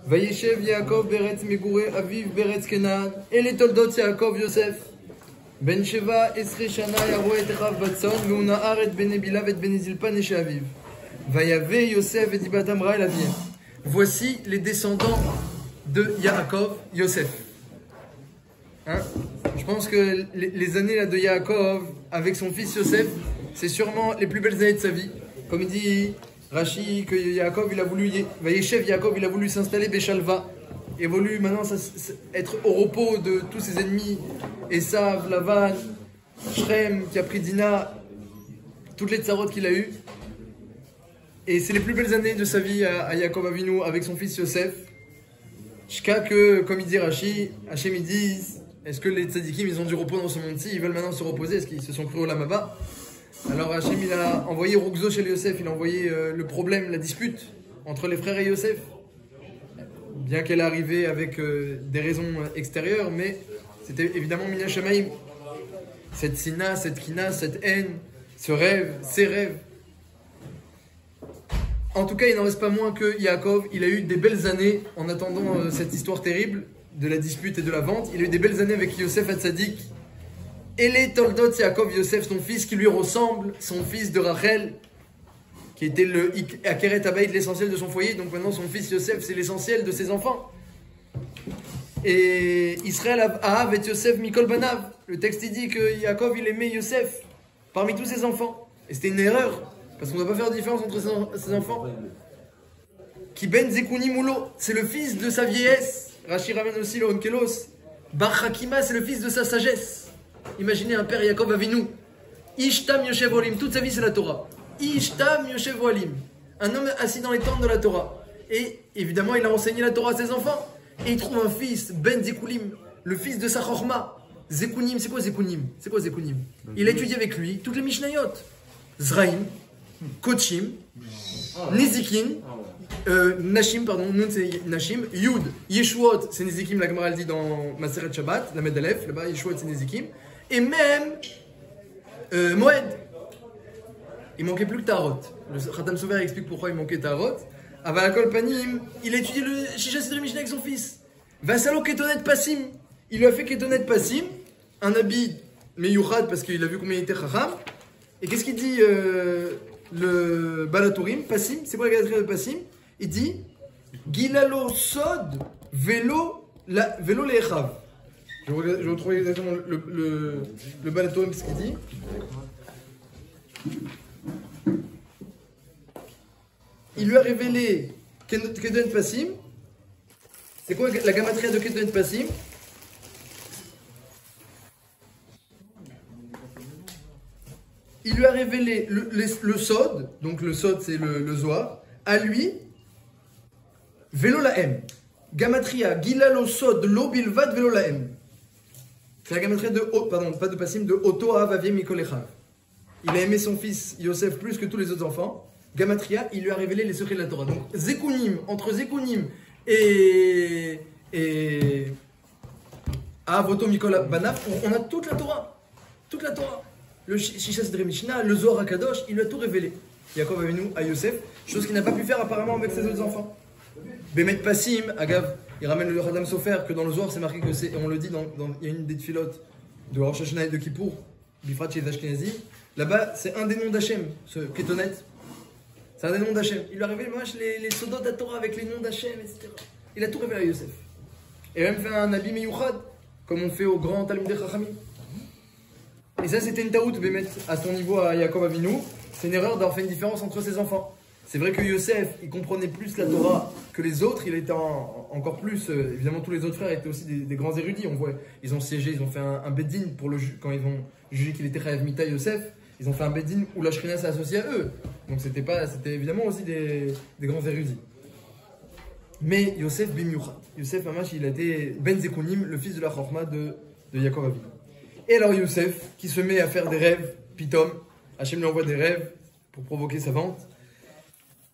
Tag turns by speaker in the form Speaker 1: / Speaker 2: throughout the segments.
Speaker 1: Vayeshev Yaakov Beretz Megure Aviv Beretz Kenan et toldot Yaakov Yosef Ben Sheva Esre Shana Yaro et Rav Batson Veunahar et Bene Bilav et Bene Zilpan et Aviv Vayave Yosef et Dibat Amra et Lavie. Voici les descendants de Yaakov Yosef. Hein? Je pense que les années là, de Yaakov avec son fils Yosef, c'est sûrement les plus belles années de sa vie. Comme il dit Rashi, que Yaakov il a voulu, Vayeshev Yaakov il a voulu s'installer Béchalva, et voulu maintenant être au repos de tous ses ennemis, Esav, Lavan, Shrem qui a pris Dina, toutes les tsarotes qu'il a eues. Et c'est les plus belles années de sa vie à Yaakov Avinu avec son fils Yosef. Jusqu'à que, comme il dit Rashi, Hachem il dit, est-ce que les tzadikim ils ont du repos dans ce monde-ci, ils veulent maintenant se reposer, est-ce qu'ils se sont cru au Lamaba? Alors Hachem il a envoyé Rougzo chez Yosef, il a envoyé le problème, la dispute entre les frères et Yosef. Bien qu'elle est arrivée avec des raisons extérieures, mais c'était évidemment Mina Shamaim. Cette sina, cette kina, cette haine, ce rêve, ces rêves. En tout cas, il n'en reste pas moins que Yaakov, il a eu des belles années en attendant cette histoire terrible de la dispute et de la vente. Il a eu des belles années avec Yosef Hatzadik. Et les Toldot Yaakov Yosef, son fils qui lui ressemble, son fils de Rachel, qui était le Akeret Abayit, l'essentiel de son foyer. Donc maintenant, son fils Yosef, c'est l'essentiel de ses enfants. Et Israël Ahav et Yosef Mikol Banav. Le texte il dit que Yaakov, il aimait Yosef parmi tous ses enfants. Et c'était une erreur. Parce qu'on ne doit pas faire de différence entre ses enfants. Qui ben Zekuni Moulo, c'est le fils de sa vieillesse. Rashi ramène aussi le Onkelos. Bar Hakima, c'est le fils de sa sagesse. Imaginez un père Yaakov Avinu. Ishtam Yoshev Olim, toute sa vie c'est la Torah. Ishtam Yoshev Olim, un homme assis dans les tentes de la Torah. Et évidemment, il a enseigné la Torah à ses enfants. Et il trouve un fils, Ben Zekunim, le fils de sa Chorma. Zekunim, c'est quoi Zekunim? C'est quoi Zekunim? Il a étudié avec lui toutes les Mishnayot. Zraïm, Kochim, Nizikin, Nashim, pardon, Nun c'est Nashim, Yud, Yeshuot, c'est Nizikim, la Gemara dit dans Maseret Shabbat, la Medalef, là-bas, Yeshuot c'est Nizikim, et même Moed. Il manquait plus que Tarot. Le Khatam Sover explique pourquoi il manquait Tarot. Avalakol Panim, il a étudié le Shisha Sidre Mishnah avec son fils. Vassalo Ketonet Passim, il lui a fait Ketonet Passim, un habit Meyuchad parce qu'il a vu combien il était Chacham. Et qu'est-ce qu'il dit le Balatourim, Passim, c'est quoi la galerie de Passim? Il dit Gilalo Sod Velo Lechav. Je vais retrouver exactement le Balatourim, ce qu'il dit. Il lui a révélé Kedonet Passim. C'est quoi la gamatria de Kedonet Passim? Il lui a révélé le Sod, donc le Sod c'est le Zohar, à lui, Velo Lahem. Gamatria, Gilalo Sod, Lo Bilvad Velo Lahem. C'est la gamatria de, pardon, pas de Passim, de Oto Avavie Mikolechav. Il a aimé son fils Yosef plus que tous les autres enfants. Gamatria, il lui a révélé les secrets de la Torah. Donc, Zekunim, entre Zekunim et Avoto Mikola Banaf, on a toute la Torah. Toute la Torah. Le Shisha Sidre Mishnah, le Zohar HaKadosh, il lui a tout révélé. Yaakov Avinu à Yosef, chose qu'il n'a pas pu faire apparemment avec ses autres enfants. Bemet Passim, Agav, il ramène le Khatam Sofer que dans le Zohar c'est marqué que c'est, et on le dit il y a une des tfilotes de Rosh Hashanah et de Kippour, Bifrat chez les Ashkenazim. Là-bas, c'est un des noms d'Hachem, ce Ketonet. C'est un des noms d'Hachem. Il lui a révélé les soldats de la Torah avec les noms d'Hachem, etc. Il a tout révélé à Yosef. Et même fait un habit Meyuchad, comme on fait au grand Talmudei Chachamim. Et ça, c'était une taout, Bémet, à son niveau à Yaakov Avinu. C'est une erreur d'avoir fait une différence entre ses enfants. C'est vrai que Yosef, il comprenait plus la Torah que les autres. Il était encore plus, évidemment, tous les autres frères étaient aussi des grands érudits. On voit, ils ont siégé, ils ont fait un beddin pour quand ils vont juger qu'il était Chayav Mita Yosef. Ils ont fait un beddin où la Shrina s'est associée à eux. Donc c'était évidemment aussi des grands érudits. Mais Yosef Bimyucha, Yosef Mamash, il a été Ben Zekunim, le fils de la Chorma de Yaakov Avinu. Et alors Yosef, qui se met à faire des rêves, Pitom, Hachem lui envoie des rêves pour provoquer sa vente.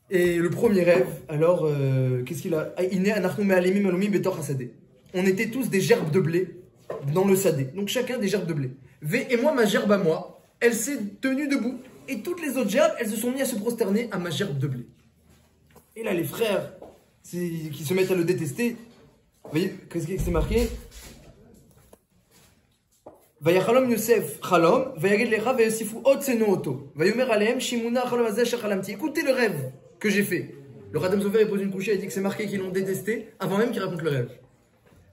Speaker 1: Et le premier rêve, alors, qu'est-ce qu'il a? On était tous des gerbes de blé dans le sadé. Donc chacun des gerbes de blé. Et moi, ma gerbe à moi, elle s'est tenue debout. Et toutes les autres gerbes, elles se sont mises à se prosterner à ma gerbe de blé. Et là, les frères, qui se mettent à le détester. Vous voyez, qu'est-ce qui c'est marqué? Vayachalom Yosef Chalom, Vayagid Lecha Vayosifu Otsenu Oto, Vayomer Aleem Shimuna Chalom Azeh Shechalamti. Écoutez le rêve que j'ai fait. Le Radam Sofer il pose une couchée, il dit que c'est marqué qu'ils l'ont détesté avant même qu'il raconte le rêve.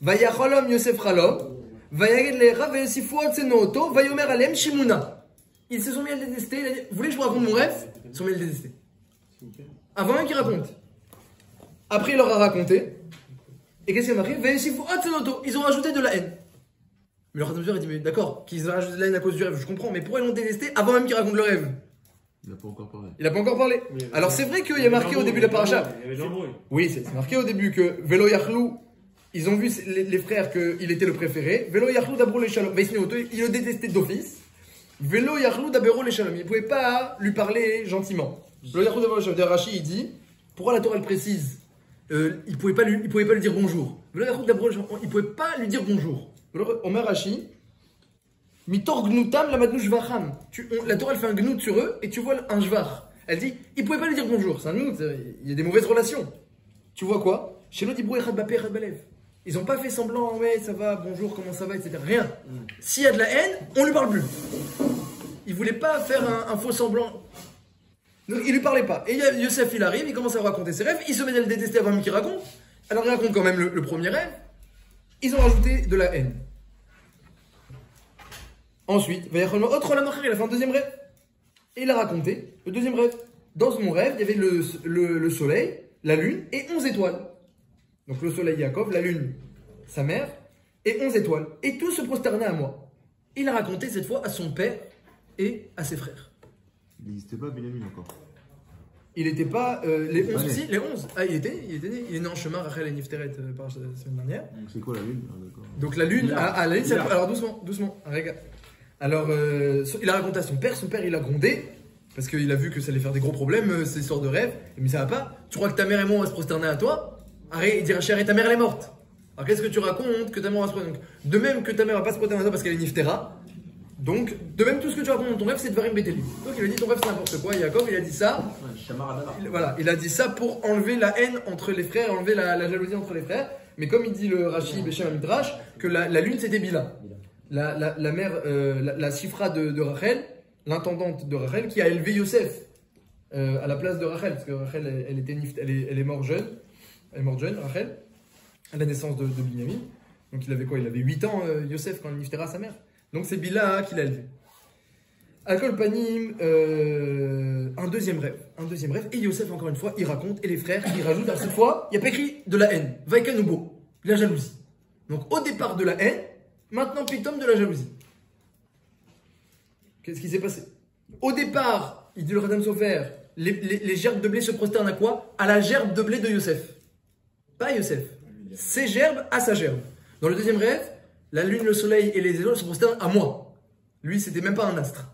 Speaker 1: Vayachalom Yosef Chalom, Vayagid Lecha Vayosifu Otsenu Oto, Vayomer Aleem Shimuna. Ils se sont mis à le détester. Il a dit, vous voulez que je vous raconte mon rêve? Ils se sont mis à le détester. Avant même qu'il raconte. Après il leur a raconté. Et qu'est-ce qu'il y a marqué? Vayosifu Otsenu Oto. Ils ont rajouté de la haine. Mais le Radam Sofer il dit, mais d'accord, qu'ils ont rajouté de la haine à cause du rêve, je comprends, mais pourquoi ils l'ont détesté avant même qu'il raconte le rêve?
Speaker 2: Il n'a pas encore parlé.
Speaker 1: Il n'a pas encore parlé. Alors c'est vrai qu'il y a marqué au début de la paracha.
Speaker 3: Il y avait de l'embrouille.
Speaker 1: Oui, c'est marqué au début que Velo Yachlou, ils ont vu les frères qu'il était le préféré. Velo Yachlou d'Abro les Shalom. Ils le détestaient d'office. Velo Yachlou d'Abro les Shalom. Ils ne pouvaient pas lui parler gentiment. Velo Yachlou d'Abro les Shalom. Rashi, il dit, pourquoi la Torah elle précise il ne pouvait pas lui dire bonjour. Velo Yachlou d'Abro les Shalom. Il ne pouvait pas lui dire bonjour. Omer Rashi, Mitor Gnutam la Madnouch Vacham. La Torah elle fait un gnout sur eux et tu vois un jvar. Elle dit, il ne pouvait pas lui dire bonjour. C'est un gnout, il y a des mauvaises relations. Tu vois quoi? Chez nous, ils n'ont pas fait semblant, ouais, ça va, bonjour, comment ça va, etc. Rien. S'il y a de la haine, on ne lui parle plus. Ils ne voulaient pas faire un faux semblant. Donc, il ne lui parlait pas. Et Yosef, il arrive, il commence à raconter ses rêves, il se met à le détester avant même qu'il raconte. Alors, il raconte quand même le premier rêve. Ils ont rajouté de la haine. Ensuite, il a fait un deuxième rêve. Et il a raconté le deuxième rêve. Dans mon rêve, il y avait le soleil, la lune et 11 étoiles. Donc le soleil Yaakov, la lune, sa mère, et 11 étoiles. Et tout se prosternait à moi. Il a raconté cette fois à son père et à ses frères.
Speaker 2: Il n'existait pas Benjamin encore.
Speaker 1: Il n'était pas. Les 11, si, les 11. Ah, il était né. Il est né en chemin, Rachel et Nifteret, par la semaine dernière.
Speaker 2: Donc c'est quoi la lune?
Speaker 1: Donc la lune, la lune, alors doucement. Regarde. Alors, il a raconté à son père il a grondé, parce qu'il a vu que ça allait faire des gros problèmes, ces histoires de rêves. Mais ça va pas. Tu crois que ta mère et moi, on va se prosterner à toi? Arrête, il dira, chérie, ta mère elle est morte. Alors qu'est-ce que tu racontes que ta mère va se prosterner? De même que ta mère va pas se prosterner à toi parce qu'elle est Niftera. Donc, de même, tout ce que tu racontes dans ton rêve, c'est Dvarim Beteli. Donc il a dit, ton rêve c'est n'importe quoi. Yaakov, il a dit ça. Voilà, il a dit ça pour enlever la haine entre les frères, enlever la jalousie entre les frères. Mais comme il dit le Rashi Beshem Amidrash, que la lune c'était Bila. La mère, la Sifra de Rachel, l'intendante de Rachel, qui a élevé Yosef à la place de Rachel, parce que Rachel, elle est morte jeune. Elle est morte jeune, Rachel, à la naissance de Binyamin. Donc il avait quoi? Il avait 8 ans, Yosef, quand il niftera sa mère. Donc c'est Bila qui l'a élevé. Alcool Panim, un deuxième rêve. Et Yosef, encore une fois, il raconte, et les frères, ils rajoutent. Alors cette fois, il n'y a pas écrit de la haine. Vaikanubo, de la jalousie. Donc au départ de la haine, maintenant pitom de la jalousie. Qu'est-ce qui s'est passé? Au départ, il dit le Radam Sofer, les gerbes de blé se prosternent à quoi? À la gerbe de blé de Yosef. Pas Yosef. Ses gerbes à sa gerbe. Dans le deuxième rêve, la lune, le soleil et les étoiles se prosternent à moi. Lui, c'était même pas un astre.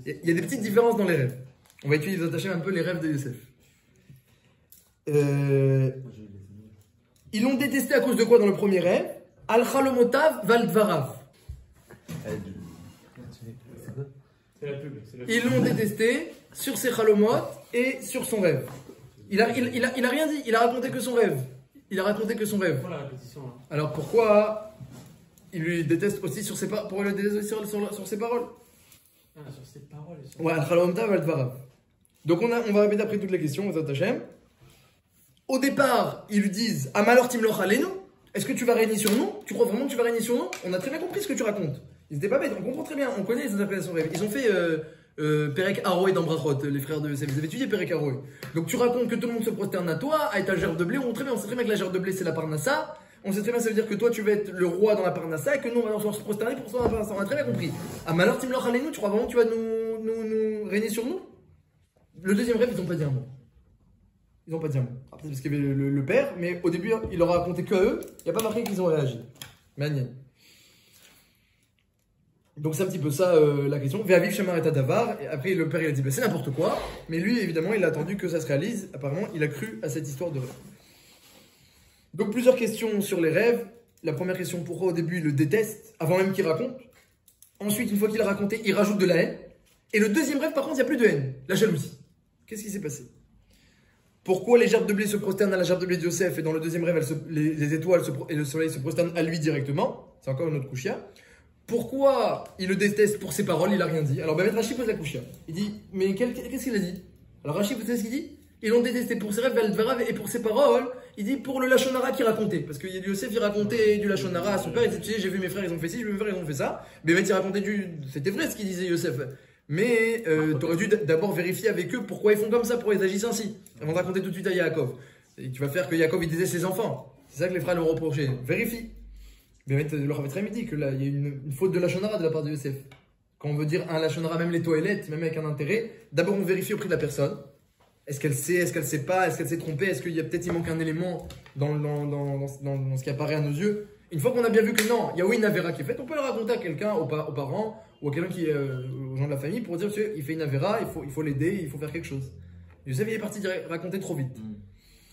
Speaker 1: Il y a des petites différences dans les rêves. On va étudier d'attacher un peu les rêves de Yosef. Ils l'ont détesté à cause de quoi dans le premier rêve? Al-Chalomotav Valdvarav. Ils l'ont détesté sur ses chalomot et sur son rêve. Il a rien dit, il a raconté que son rêve. Alors pourquoi il lui déteste aussi sur ses paroles? Pourquoi il le déteste aussi sur ses paroles?
Speaker 3: Sur ses paroles.
Speaker 1: Ouais, Al-Chalomotav Valdvarav. Donc on va répéter après toutes les questions, Au départ, ils lui disent Amalor Timloch Alenu. Est-ce que tu vas régner sur nous? Tu crois vraiment que tu vas régner sur nous? On a très bien compris ce que tu racontes. Ils n'étaient pas bêtes, on comprend très bien, on connaît les interprétations rêves. Ils ont fait Perek Aroé dans Brachot, les frères de Yosef. Ils avaient étudié Perek Aroé. Donc tu racontes que tout le monde se prosterne à toi, à ta gerbe de blé. On sait très bien que la gerbe de blé c'est la Parnassa. On sait très bien, ça veut dire que toi tu vas être le roi dans la Parnassa et que nous on va se prosterner pour ça dans la Parnassa. On a très bien compris. Amalor Timloch Alenu, tu crois vraiment que tu vas nous régner sur nous? Le deuxième rêve, ils n'ont pas dit un mot. Ils n'ont pas dit un mot. Après, parce qu'il y avait le père, mais au début, il leur a raconté qu'à eux. Il n'y a pas marqué qu'ils ont réagi. Magnifique. Donc, c'est un petit peu ça la question. Ve'aviv Shamar et Davar. Et après, le père, il a dit bah, c'est n'importe quoi. Mais lui, évidemment, il a attendu que ça se réalise. Apparemment, il a cru à cette histoire de rêve. Donc, plusieurs questions sur les rêves. La première question, pourquoi au début, il le déteste, avant même qu'il raconte. Ensuite, une fois qu'il a raconté, il rajoute de la haine. Et le deuxième rêve, par contre, il n'y a plus de haine. La jalousie. Qu'est-ce qui s'est passé? Pourquoi les gerbes de blé se prosternent à la gerbe de blé de Yosef et dans le deuxième rêve, les étoiles et le soleil se prosternent à lui directement? C'est encore une autre couchia. Pourquoi il le déteste pour ses paroles? Il a rien dit. Alors Ben Rashi pose la couchia. Il dit, mais qu'est-ce qu'il a dit? Alors Rashi, vous savez ce qu'il dit? Ils l'ont détesté pour ses rêves, et pour ses paroles. Il dit pour le lachonara qu'il racontait. Parce que Yosef, il racontait du lachonara à son père. Il disait, j'ai vu mes frères, ils ont fait ci, j'ai vu mes frères, ils ont fait ça. Mais il racontait c'était vrai ce qu'il disait Yosef. Mais t'aurais dû d'abord vérifier avec eux pourquoi ils font comme ça, pourquoi ils agissent ainsi. Avant de raconter tout de suite à Yaakov. Et tu vas faire que Yaakov, il disait ses enfants. C'est ça que les frères leur reprochaient. Vérifie. Mais le Rav Ephraim dit que là, il y a une faute de lachonara de la part de Yosef. Quand on veut dire un lachonara, même les toilettes, même avec un intérêt, d'abord on vérifie auprès de la personne. Est-ce qu'elle sait, est-ce qu'elle sait pas, est-ce qu'elle s'est trompée, est-ce qu'il y a peut-être il manque un élément dans ce qui apparaît à nos yeux. Une fois qu'on a bien vu que non, il y a oui une avéra qui est faite, on peut le raconter à quelqu'un, aux parents ou à quelqu'un qui est aux gens de la famille pour dire il fait une avéra, il faut l'aider, il faut faire quelque chose. Yosef il est parti raconter trop vite.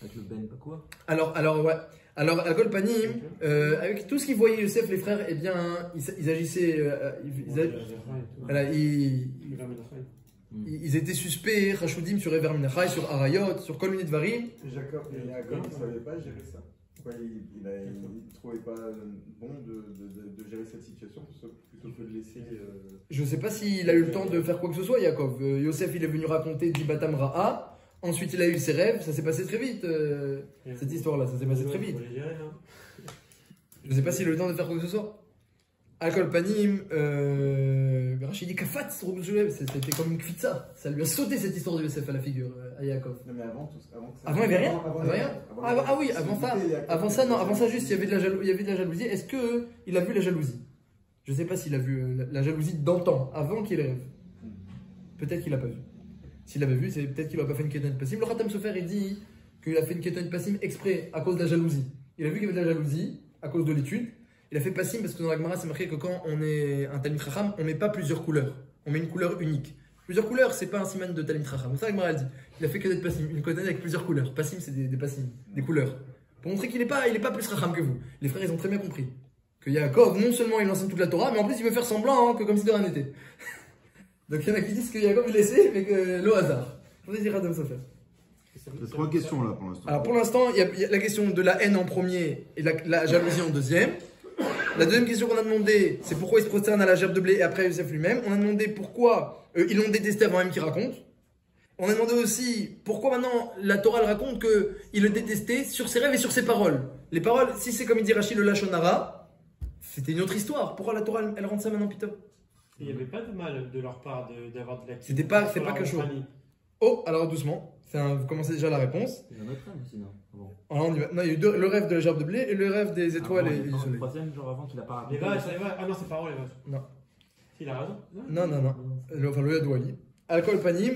Speaker 4: Avec le Ben, pas quoi?
Speaker 1: Alors ouais. Alors à Golpanim, avec tout ce qu'ils voyaient Yosef, les frères, eh bien ils agissaient, ils étaient suspects, Rachoudim sur Ever Minachai, sur Arayot, sur Kol Minet Dvarim.
Speaker 5: Jacob, il ne savait pas gérer ça. Pourquoi il ne trouvait pas bon de gérer cette situation plutôt que de laisser.
Speaker 1: Je ne sais pas s'il a eu le temps de faire quoi que ce soit, Yaakov. Yosef, il est venu raconter Dibatam Ra'a. Ensuite, il a eu ses rêves. Ça s'est passé très vite, cette histoire-là. Ça s'est passé très vite. Je ne sais pas s'il a eu le temps de faire quoi que ce soit. Alcool Panim, Rachid dit Kafat, c'était comme une kvitsa. Ça lui a sauté cette histoire de Yosef à la figure, à Yaakov.
Speaker 5: Non, mais avant ça.
Speaker 1: Avant, il n'y avait rien. Ah oui, avant ça, juste, il y avait de la jalousie. Est-ce qu'il a vu la jalousie? Je ne sais pas s'il a vu la jalousie d'antan, avant qu'il rêve. Peut-être qu'il n'a pas vu. S'il avait vu, c'est peut-être qu'il n'a pas fait une ketan passim. Le Khatam Sofer, il dit qu'il a fait une ketan passim exprès à cause de la jalousie. Il a vu qu'il y avait de la jalousie à cause de l'étude. Il a fait passim parce que dans la Gemara, c'est marqué que quand on est un Talmid Chacham, on ne met pas plusieurs couleurs. On met une couleur unique. Plusieurs couleurs, c'est pas un siman de Talmid Chacham. C'est ça que la Gemara dit. Il a fait ketan passim, une ketan avec plusieurs couleurs. Passim, c'est des passim, des couleurs. Pour montrer qu'il n'est pas plus Chacham que vous. Les frères, ils ont très bien compris que Yaakov, non seulement il enseigne toute la Torah, mais en plus il veut faire semblant que comme si de rien n'était. Donc il y en a qui disent que Yaakov il essaie, mais que le hasard. On dira de se faire.
Speaker 2: Il y a 3 questions là pour l'instant.
Speaker 1: Alors pour l'instant, il y a la question de la haine en premier et la jalousie en deuxième. La deuxième question qu'on a demandé, c'est pourquoi il se prosterne à la gerbe de blé et après Yosef lui-même. On a demandé pourquoi ils l'ont détesté avant même qu'il raconte. On a demandé aussi pourquoi maintenant la Torah elle raconte qu'il le détestait sur ses rêves et sur ses paroles. Les paroles, si c'est comme il dit Rachid le Lachonara, c'était une autre histoire. Pourquoi la Torah elle rend ça maintenant pito?
Speaker 3: Il n'y avait pas de mal de leur part d'avoir de la
Speaker 1: c'est pas quelque chose. Oh, alors doucement. Vous commencez déjà la réponse.
Speaker 4: Il y en a plein aussi, non? Bon.
Speaker 1: Alors on y va. Non, il y a eu le rêve de la gerbe de blé et le rêve des étoiles et du soleil.
Speaker 4: Le troisième, genre avant qu'il a pas raconté.
Speaker 3: Les vaches. Ah non, c'est pas les vaches.
Speaker 1: Non.
Speaker 3: Il a raison.
Speaker 1: Non. Enfin, le Yadouali. Alcool Panim.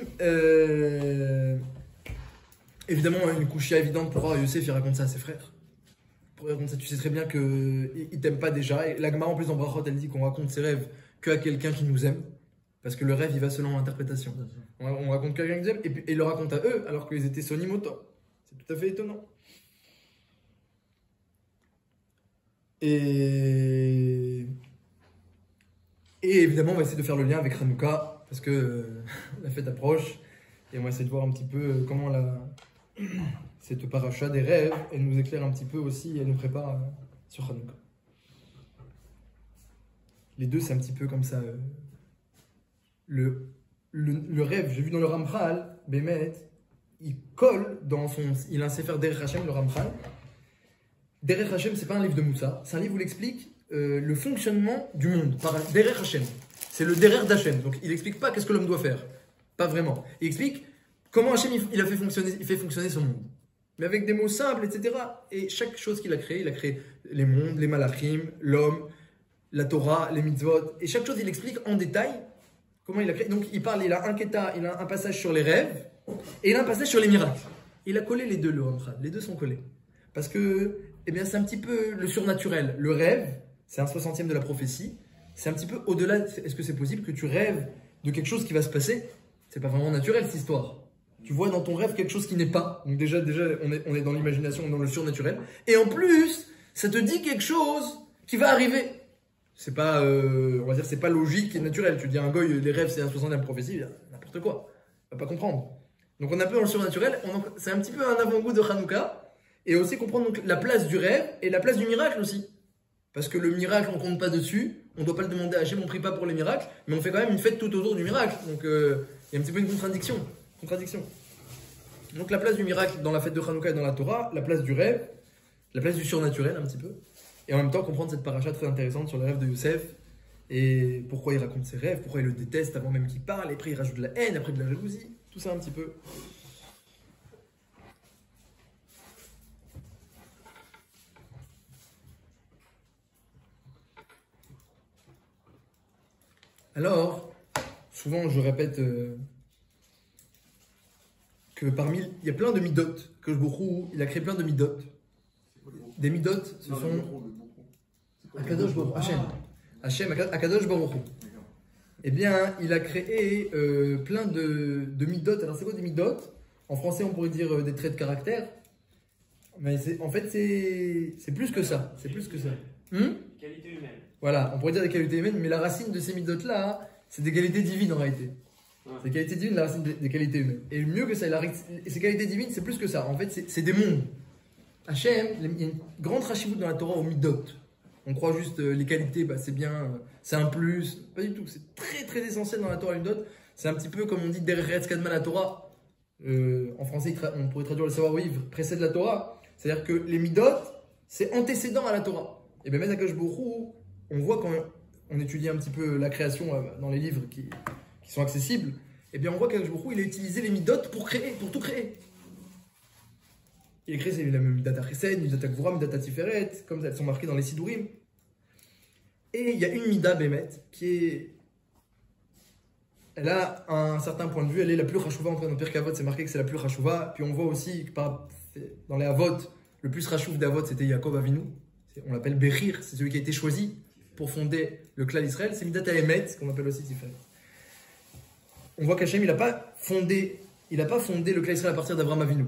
Speaker 1: Évidemment, une couchia évidente pour Yosef, il raconte ça à ses frères. Pour raconter ça, tu sais très bien qu'il t'aime pas déjà. Et la Gemara, en plus, dans Brachot, elle dit qu'on raconte ses rêves qu'à quelqu'un qui nous aime. Parce que le rêve, il va selon l'interprétation. On raconte quelqu'un qui nous aime et il le raconte à eux alors qu'ils étaient sonim autant. C'est tout à fait étonnant. Et évidemment, on va essayer de faire le lien avec Hanouka parce que la fête approche. Et on va essayer de voir un petit peu comment cette paracha des rêves, elle nous éclaire un petit peu aussi, elle nous prépare sur Hanouka. Les deux, c'est un petit peu comme ça. Le rêve, j'ai vu dans le Ramchal, Bémet, il colle dans il a un sefer Derech Hashem, le Ramchal. Derech Hashem, c'est pas un livre de Moussa, c'est un livre où il explique le fonctionnement du monde par Derech Hashem. C'est le Derech d'Hashem, donc il explique pas qu'est-ce que l'homme doit faire, pas vraiment. Il explique comment Hashem il fait fonctionner son monde. Mais avec des mots simples, etc. Et chaque chose qu'il a créé, il a créé les mondes, les malachim, l'homme, la Torah, les mitzvot. Et chaque chose, il explique en détail comment il a créé. Donc, il a un keta, il a un passage sur les rêves, et il a un passage sur les miracles. Il a collé les deux, le Ramchal. Les deux sont collés. Parce que, eh bien, c'est un petit peu le surnaturel. Le rêve, c'est un 60e de la prophétie. C'est un petit peu au-delà. Est-ce que c'est possible que tu rêves de quelque chose qui va se passer? C'est pas vraiment naturel, cette histoire. Tu vois dans ton rêve quelque chose qui n'est pas. Donc déjà on est dans l'imagination, dans le surnaturel. Et en plus, ça te dit quelque chose qui va arriver. C'est pas, on va dire, c'est pas logique et naturel. Tu dis à un goy, les rêves c'est un 60e prophétie, n'importe quoi. Il va pas comprendre. Donc on est un peu dans le surnaturel, c'est un petit peu un avant-goût de Hanouka, et aussi comprendre donc la place du rêve et la place du miracle aussi. Parce que le miracle, on ne compte pas dessus, on ne doit pas le demander à Hachem, on ne prie pas pour les miracles, mais on fait quand même une fête tout autour du miracle. Donc il y a un petit peu une contradiction. Donc la place du miracle dans la fête de Hanouka et dans la Torah, la place du rêve, la place du surnaturel un petit peu, et en même temps comprendre cette paracha très intéressante sur le rêve de Youssef, et pourquoi il raconte ses rêves, pourquoi il le déteste avant même qu'il parle, et après il rajoute de la haine, après de la jalousie, tout ça un petit peu. Alors, souvent je répète que il y a plein de midot, que Baruch il a créé plein de midot. Des midot, ce sont Akadosh Baruch Hachem, Akadosh Baruch Hu. Eh bien, il a créé plein de midot. Alors, c'est quoi des midot? En français, on pourrait dire des traits de caractère. Mais en fait, c'est plus que ça. C'est plus que ça.
Speaker 3: Qualité humaine.
Speaker 1: Voilà, on pourrait dire des qualités humaines, mais la racine de ces midot-là, c'est des qualités divines en réalité. C'est des qualités divines, la racine des qualités humaines. Et mieux que ça, ces qualités divines, c'est plus que ça. En fait, c'est des mondes. Hachem, il y a une grande rachibut dans la Torah au midot. On croit juste les qualités, c'est bien, c'est un plus. Pas du tout, c'est très très essentiel dans la Torah midot. C'est un petit peu comme on dit Derech Kadma la Torah. En français, on pourrait traduire le savoir-vivre, précède la Torah. C'est-à-dire que les midot, c'est antécédent à la Torah. Et bien, même à Kadosh Baruch Hu, on voit quand on étudie un petit peu la création dans les livres qui sont accessibles, et bien on voit qu'Akadosh Baruch Hu, il a utilisé les midot pour tout créer. Il a créé la Midat HaChesed, Midat HaGvura, Midat HaTiferet, comme elles sont marquées dans les Sidurim. Et il y a une Mida Bémet elle a un certain point de vue, elle est la plus Chachouva entre nos Pirkei Avot, c'est marqué que c'est la plus Chachouva. Puis on voit aussi que dans les Avot, le plus Chachouv d'Avot c'était Yaakov Avinu. On l'appelle Bechir, c'est celui qui a été choisi pour fonder le clan d'Israël. C'est Midat HaEmet, qu'on appelle aussi Tiferet. On voit qu'Hachem, il n'a pas fondé le clan d'Israël à partir d'Avraham Avinu.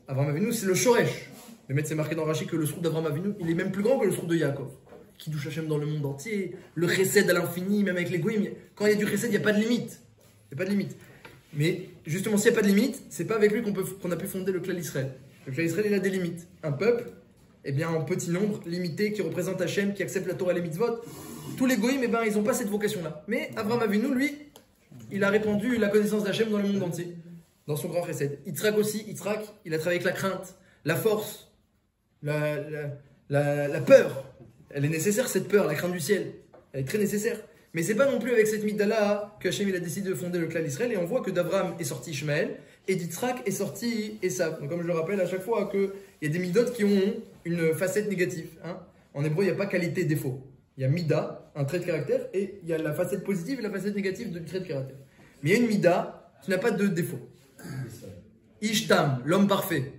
Speaker 1: Avraham Avinu, c'est le Shoresh. Le maître, c'est marqué dans Rashi que le srout d'Avraham Avinu, il est même plus grand que le srout de Yaakov. Qui douche Hachem dans le monde entier, le chesed à l'infini, même avec les goïms. Quand il y a du chesed, il n'y a pas de limite. Il n'y a pas de limite. Mais justement, s'il n'y a pas de limite, c'est pas avec lui qu'on a pu fonder le clan d'Israël. Le clan d'Israël, il a des limites. Un peuple, eh bien, en petit nombre, limité, qui représente Hachem, qui accepte la Torah et les mitzvot. Tous les goïms, eh ben, ils n'ont pas cette vocation-là. Mais Avraham Avinu, lui, il a répandu la connaissance d'Hachem dans le monde entier. Dans son grand chesed. Yitzhak aussi, il a travaillé avec la crainte, la force, la peur. Elle est nécessaire, cette peur, la crainte du ciel. Elle est très nécessaire. Mais c'est pas non plus avec cette midda-là que Hachem il a décidé de fonder le clan d'Israël. Et on voit que d'Abraham est sorti Ishmaël et d'Yitzhak est sorti Esav. Donc comme je le rappelle à chaque fois, qu'il y a des midot qui ont une facette négative. En hébreu, il n'y a pas qualité-défaut. Il y a mida, un trait de caractère, et il y a la facette positive et la facette négative du trait de caractère. Mais il y a une mida qui n'a pas de défaut. Ishtam, l'homme parfait.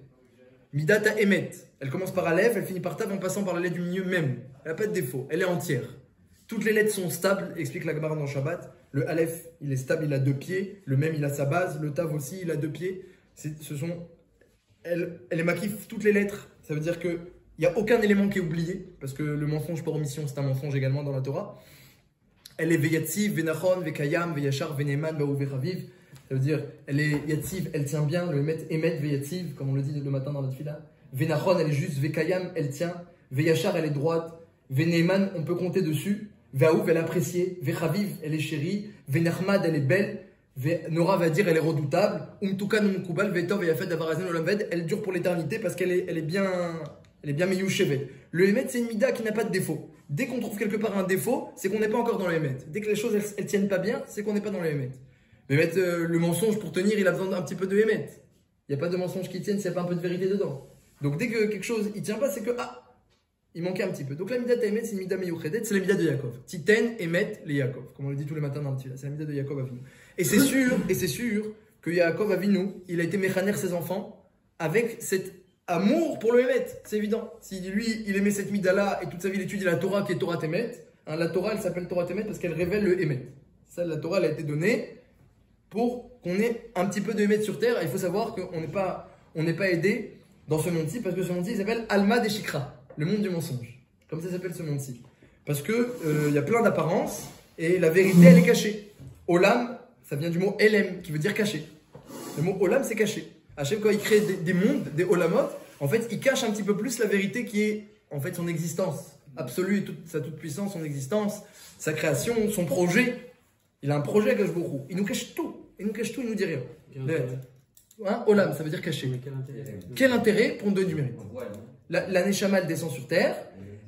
Speaker 1: Midata Emet. Elle commence par Aleph, elle finit par Tav en passant par la lettre du milieu même. Elle n'a pas de défaut, elle est entière. Toutes les lettres sont stables, explique la Gemara dans Shabbat. Le Aleph, il est stable, il a 2 pieds. Le même, il a sa base. Le Tav aussi, il a 2 pieds. Elle est makif, toutes les lettres. Ça veut dire qu'il n'y a aucun élément qui est oublié. Parce que le mensonge par omission, c'est un mensonge également dans la Torah. Elle est Veyatziv, Venachon, Vekayam, Veyachar, Veneman, Baou, Veraviv. Ça veut dire, elle est Yatziv, elle tient bien. Le Emet, Veyatziv, comme on le dit le matin dans la Tfila. Venachon, elle est juste. Vekayam, elle tient. Veyachar, elle est droite. Veneman, on peut compter dessus. Ve'aouv, elle est appréciée. Ve'chaviv, elle est chérie. Ve'nachmad, elle est belle. Nora va dire, elle est redoutable. Umtukan, umkubal, ve'tov, ve'yafet, d'avarazen, olamved. Elle dure pour l'éternité parce qu'elle est bien meyouchevet. Le Emet, c'est une mida qui n'a pas de défaut. Dès qu'on trouve quelque part un défaut, c'est qu'on n'est pas encore dans le Emet. Dès que les choses, elles tiennent pas bien, c'est qu'on n'est pas dans le Emet. Le mensonge, pour tenir, il a besoin d'un petit peu de Emet. Il n'y a pas de mensonge qui tienne s'il n'y a pas un peu de vérité dedans. Donc dès que quelque chose, il tient pas, c'est que, il manquait un petit peu. Donc la mida Emet, c'est une mida meyouchedet, c'est la mida de Yaakov. Titen, Emet, les Yaakov. Comme on le dit tous les matins dans le Tila. C'est la mida de Yaakov Avinu. Et c'est sûr que Yaakov Avinu, il a été méchaner ses enfants avec cet amour pour le Emet. C'est évident. Si lui, il aimait cette mida-là et toute sa vie, il étudie la Torah qui est Torah Emet. La Torah, elle s'appelle Torah Emet parce qu'elle révèle le Emet. Ça, la Torah, elle a été donnée pour qu'on ait un petit peu de Emet sur terre. Et il faut savoir qu'on n'est pas aidé dans ce monde-ci parce que ce monde-ci, il s'appelle Alma de Shikra. Le monde du mensonge. Comme ça s'appelle ce monde-ci. Parce que y a plein d'apparences et la vérité, elle est cachée. Olam, ça vient du mot elem, qui veut dire caché. Le mot olam, c'est caché. Hachem, quand il crée des mondes, des olamot, en fait, il cache un petit peu plus la vérité qui est, en fait, son existence absolue et sa toute-puissance, son existence, sa création, son projet. Il a un projet à Gashbourou. Il nous cache tout. Il nous cache tout, il nous dit rien. Hein? Olam, ça veut dire caché.
Speaker 3: Mais quel intérêt?
Speaker 1: Quel intérêt pour nous donner du mérite? La Neshama, elle descend sur terre.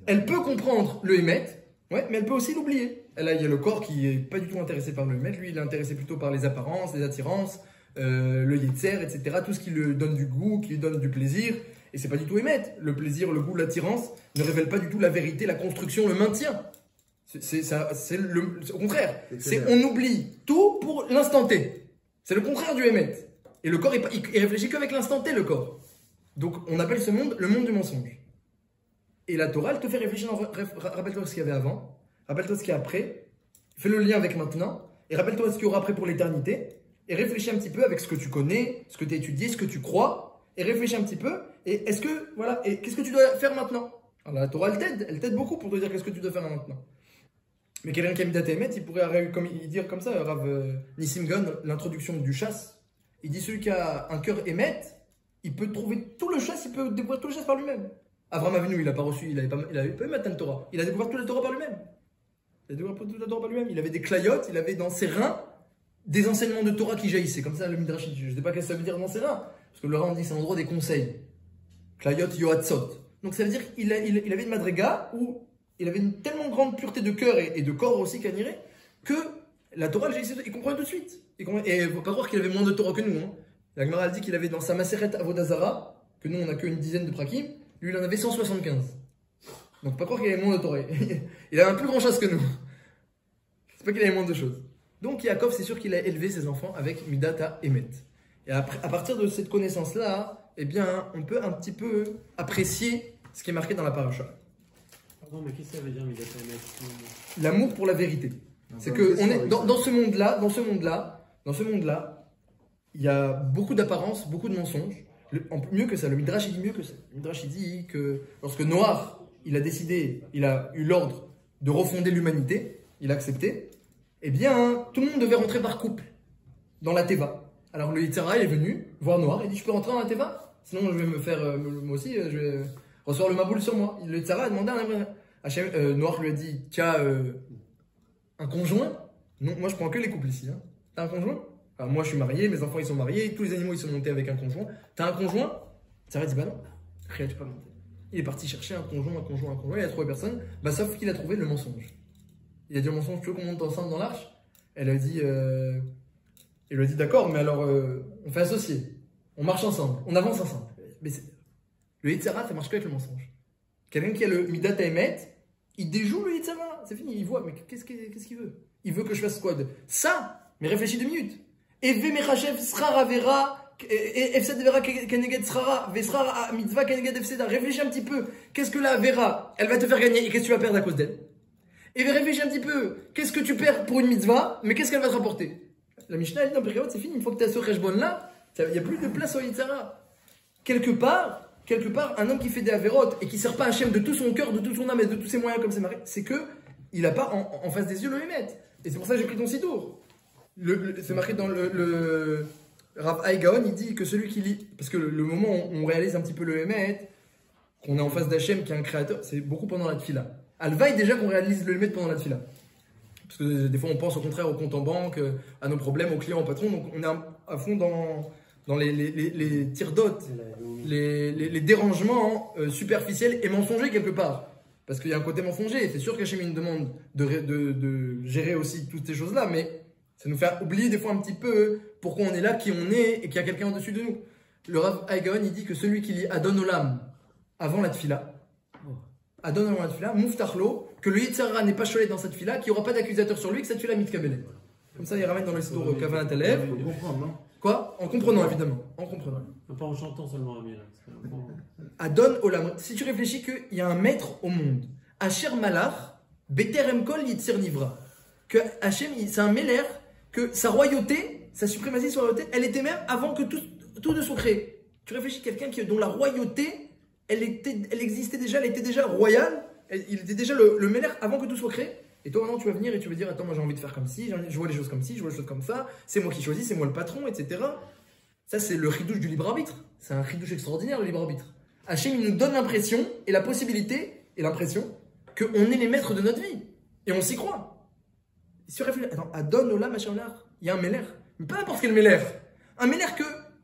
Speaker 1: Elle peut comprendre le Hémet, ouais, mais elle peut aussi l'oublier. Là, il y a le corps qui n'est pas du tout intéressé par le Hémet. Lui, il est intéressé plutôt par les apparences, les attirances, le Yetzer, etc. Tout ce qui lui donne du goût, qui lui donne du plaisir. Et c'est pas du tout Hémet. Le plaisir, le goût, l'attirance ne révèle pas du tout la vérité, la construction, le maintien. Au contraire. On oublie tout pour l'instant T. C'est le contraire du Hémet. Et le corps, il réfléchit qu'avec l'instant T, le corps. Donc, on appelle ce monde le monde du mensonge. Et la Torah, elle te fait réfléchir. Rappelle-toi ce qu'il y avait avant. Rappelle-toi ce qu'il y a après. Fais le lien avec maintenant. Et rappelle-toi ce qu'il y aura après pour l'éternité. Et réfléchis un petit peu avec ce que tu connais, ce que tu as étudié, ce que tu crois. Et réfléchis un petit peu. Et est-ce que, voilà, et qu'est-ce que tu dois faire maintenant? Alors, la Torah, elle t'aide beaucoup pour te dire qu'est-ce que tu dois faire maintenant. Mais quelqu'un qui a mis Emet, il pourrait dire comme ça, Rav Nissim Gon, l'introduction du chasse. Il dit celui qui a un cœur Emet, il peut trouver tout le chasse, il peut découvrir tout le chasse par lui-même. Abraham Avinu, il n'a pas reçu, il avait pas eu Matan Torah. Il a découvert toute la Torah par lui-même. Il a découvert toute la Torah par lui-même. Il avait des clayotes, il avait dans ses reins des enseignements de Torah qui jaillissaient. Comme ça, le Midrash, je ne sais pas ce que ça veut dire dans ses reins. Parce que le rein, on dit que c'est l'endroit des conseils. Clayot Yohatzot. Donc ça veut dire qu'il avait une madriga où il avait une tellement grande pureté de cœur et de corps aussi qu'Aniré, que la Torah, il comprenait tout de suite. Et il ne faut pas croire qu'il avait moins de Torah que nous. Hein. La Gemara dit qu'il avait dans sa Maseret Avodazara, que nous on n'a qu'une dizaine de prakim, lui il en avait 175. Donc pas croire qu'il avait moins de Torah. Il avait un plus grand chasse que nous. C'est pas qu'il avait moins de choses. Donc Yaakov, c'est sûr qu'il a élevé ses enfants avec Midata Emet. Et après, à partir de cette connaissance-là, eh bien, on peut un petit peu apprécier ce qui est marqué dans la paracha.
Speaker 3: Pardon, mais qu'est-ce que ça veut dire Midata Emet?
Speaker 1: L'amour pour la vérité. C'est que on est dans ce monde-là, il y a beaucoup d'apparences, beaucoup de mensonges. Mieux que ça, le Midrash il dit mieux que ça. Le Midrash il dit que lorsque Noach, il a eu l'ordre de refonder l'humanité, il a accepté, eh bien, tout le monde devait rentrer par couple dans la Teva. Alors le Yitzhara, il est venu voir Noach, il dit je peux rentrer dans la Teva? Sinon je vais me faire, moi aussi, je vais recevoir le Maboul sur moi. Le Yitzhara a demandé à Noach lui a dit, tu as un conjoint? Non, moi je prends que les couples ici. Hein. T'as un conjoint? Alors, moi je suis marié, mes enfants ils sont mariés, tous les animaux ils sont montés avec un conjoint. T'as un conjoint? Sarah dit bah non, rien tu peux pas monter. Il est parti chercher un conjoint, il a trouvé personne, bah sauf qu'il a trouvé le mensonge. Il a dit au mensonge, tu veux qu'on monte ensemble dans l'arche? Elle a dit, il lui a dit d'accord, mais alors on fait associé, on marche ensemble, on avance ensemble. Mais le Yitzhara, ça marche que avec le mensonge. Quelqu'un qui a le Midat Emet, il déjoue le Yitzhara, c'est fini, il voit, mais qu'est-ce qu'il veut? Il veut que je fasse quoi de ça? Mais réfléchis 2 minutes. Eve mechachev srara vera, efsed vera keneged srara, vesrara mitzvah keneged efseda. Réfléchis un petit peu. Qu'est-ce que la vera, elle va te faire gagner et qu'est-ce que tu vas perdre à cause d'elle? Et réfléchis un petit peu. Qu'est-ce que tu perds pour une mitzvah, mais qu'est-ce qu'elle va te rapporter? La Mishnah, elle dit dans Pirkei Avot, c'est fini. Une fois que tu as ce Reshbon là, il n'y a plus de place au Yitzhara. Quelque part, un homme qui fait des avérotes et qui ne sert pas Hachem de tout son cœur, de toute son âme et de tous ses moyens comme c'est marqué, c'est que il n'a pas en face des yeux le Hémet. Et c'est pour ça que j'ai pris ton sidour. C'est marqué dans le Rav Haïgaon, il dit que celui qui lit, parce que le moment où on réalise un petit peu le Hémet, qu'on est en face d'Hachem qui est un créateur, c'est beaucoup pendant la tfila. Alvaï déjà qu'on réalise le Hémet pendant la tfila. Parce que des fois on pense au contraire au compte en banque, à nos problèmes, aux clients, au patron, donc on est à fond dans les tirs-dotes, les dérangements superficiels et mensongers quelque part. Parce qu'il y a un côté mensonger, c'est sûr qu'Hachem nous demande de gérer aussi toutes ces choses-là, mais ça nous fait oublier des fois un petit peu pourquoi on est là, qui on est et qu'il y a quelqu'un au-dessus de nous. Le Rav Haïgaon, il dit que celui qui lit Adon Olam avant la tfila, Adon Olam la tfila, Muftachlo, que le Yitzhara n'est pas cholé dans cette tfila, qu'il n'y aura pas d'accusateur sur lui, que cette tfila mitkabele. Comme ça, il ramène dans le Siddur Kavanat Alev.
Speaker 2: Faut comprendre, non?
Speaker 1: Quoi? En comprenant, évidemment. En comprenant.
Speaker 3: Pas en chantant seulement, Amir.
Speaker 1: Adon Olam. Si tu réfléchis qu'il y a un maître au monde, Asher Malach, Beterem Kol Yitzir Nivra, que Hachem, c'est un Meler, que sa royauté, sa suprématie sur la royauté, elle était même avant que tout ne soit créé. Tu réfléchis quelqu'un dont la royauté, elle existait déjà, elle était déjà royale, il était déjà le Meler avant que tout soit créé. Et toi maintenant tu vas venir et tu vas dire attends moi j'ai envie de faire comme ci, je vois les choses comme ci, je vois les choses comme ça, c'est moi qui choisis, c'est moi le patron, etc. Ça, c'est le chidouche du libre arbitre. C'est un chidouche extraordinaire, le libre arbitre. Hachem, il nous donne l'impression et la possibilité et l'impression qu'on est les maîtres de notre vie. Et on s'y croit. Si on réfléchit, attends, Adon Olam Hashem Lar, il y a un Meler. Mais pas n'importe quel Meler. Un Meler que,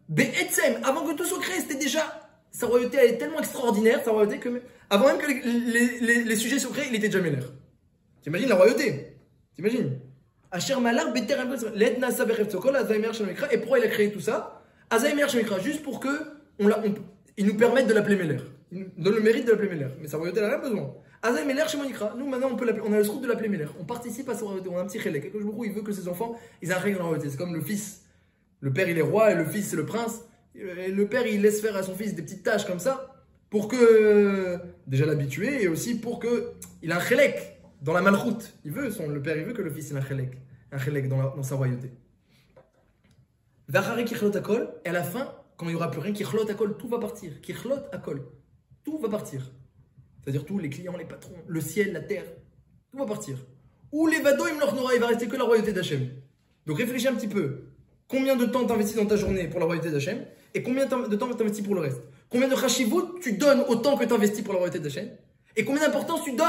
Speaker 1: Be'etzem, avant que tout soit créé, c'était déjà, sa royauté, elle est tellement extraordinaire, sa royauté, que, avant même que les sujets soient créés, il était déjà Meler. T'imagines la royauté? T'imagines? Asher Malar, Beter, L'Edna Saber Eftokol, Azaymer Shemikra. Et pourquoi il a créé tout ça? Azaymer Shemikra, juste pour que, il nous permette de l'appeler Meler. Il nous donne le mérite de l'appeler Meler. Mais sa royauté, elle n'a rien besoin. Azay Meler chez Monikra. Nous, maintenant, on peut l'appeler. On a le scoop de l'appeler Meler. On participe à sa royauté. On a un petit relais. Quelque chose, il veut que ses enfants, ils aient un règle dans la royauté. C'est comme le fils. Le père, il est roi et le fils, c'est le prince. Et le père, il laisse faire à son fils des petites tâches comme ça pour que, déjà l'habituer et aussi pour que il a un chélek dans la malchoute. Le père, il veut que le fils ait un chélek dans sa royauté. Vachari kichlot akol. Et à la fin, quand il n'y aura plus rien, kichlot akol, tout va partir. Kichlot akol. Tout va partir. C'est-à-dire tous les clients, les patrons, le ciel, la terre, tout va partir. Ou les vadoïm l'ornora, il va rester que la royauté d'Hachem. Donc réfléchis un petit peu. Combien de temps t'investis dans ta journée pour la royauté d'Hachem et combien de temps t'investis pour le reste? Combien de chashivut tu donnes au temps que t'investis pour la royauté d'Hachem et combien d'importance tu donnes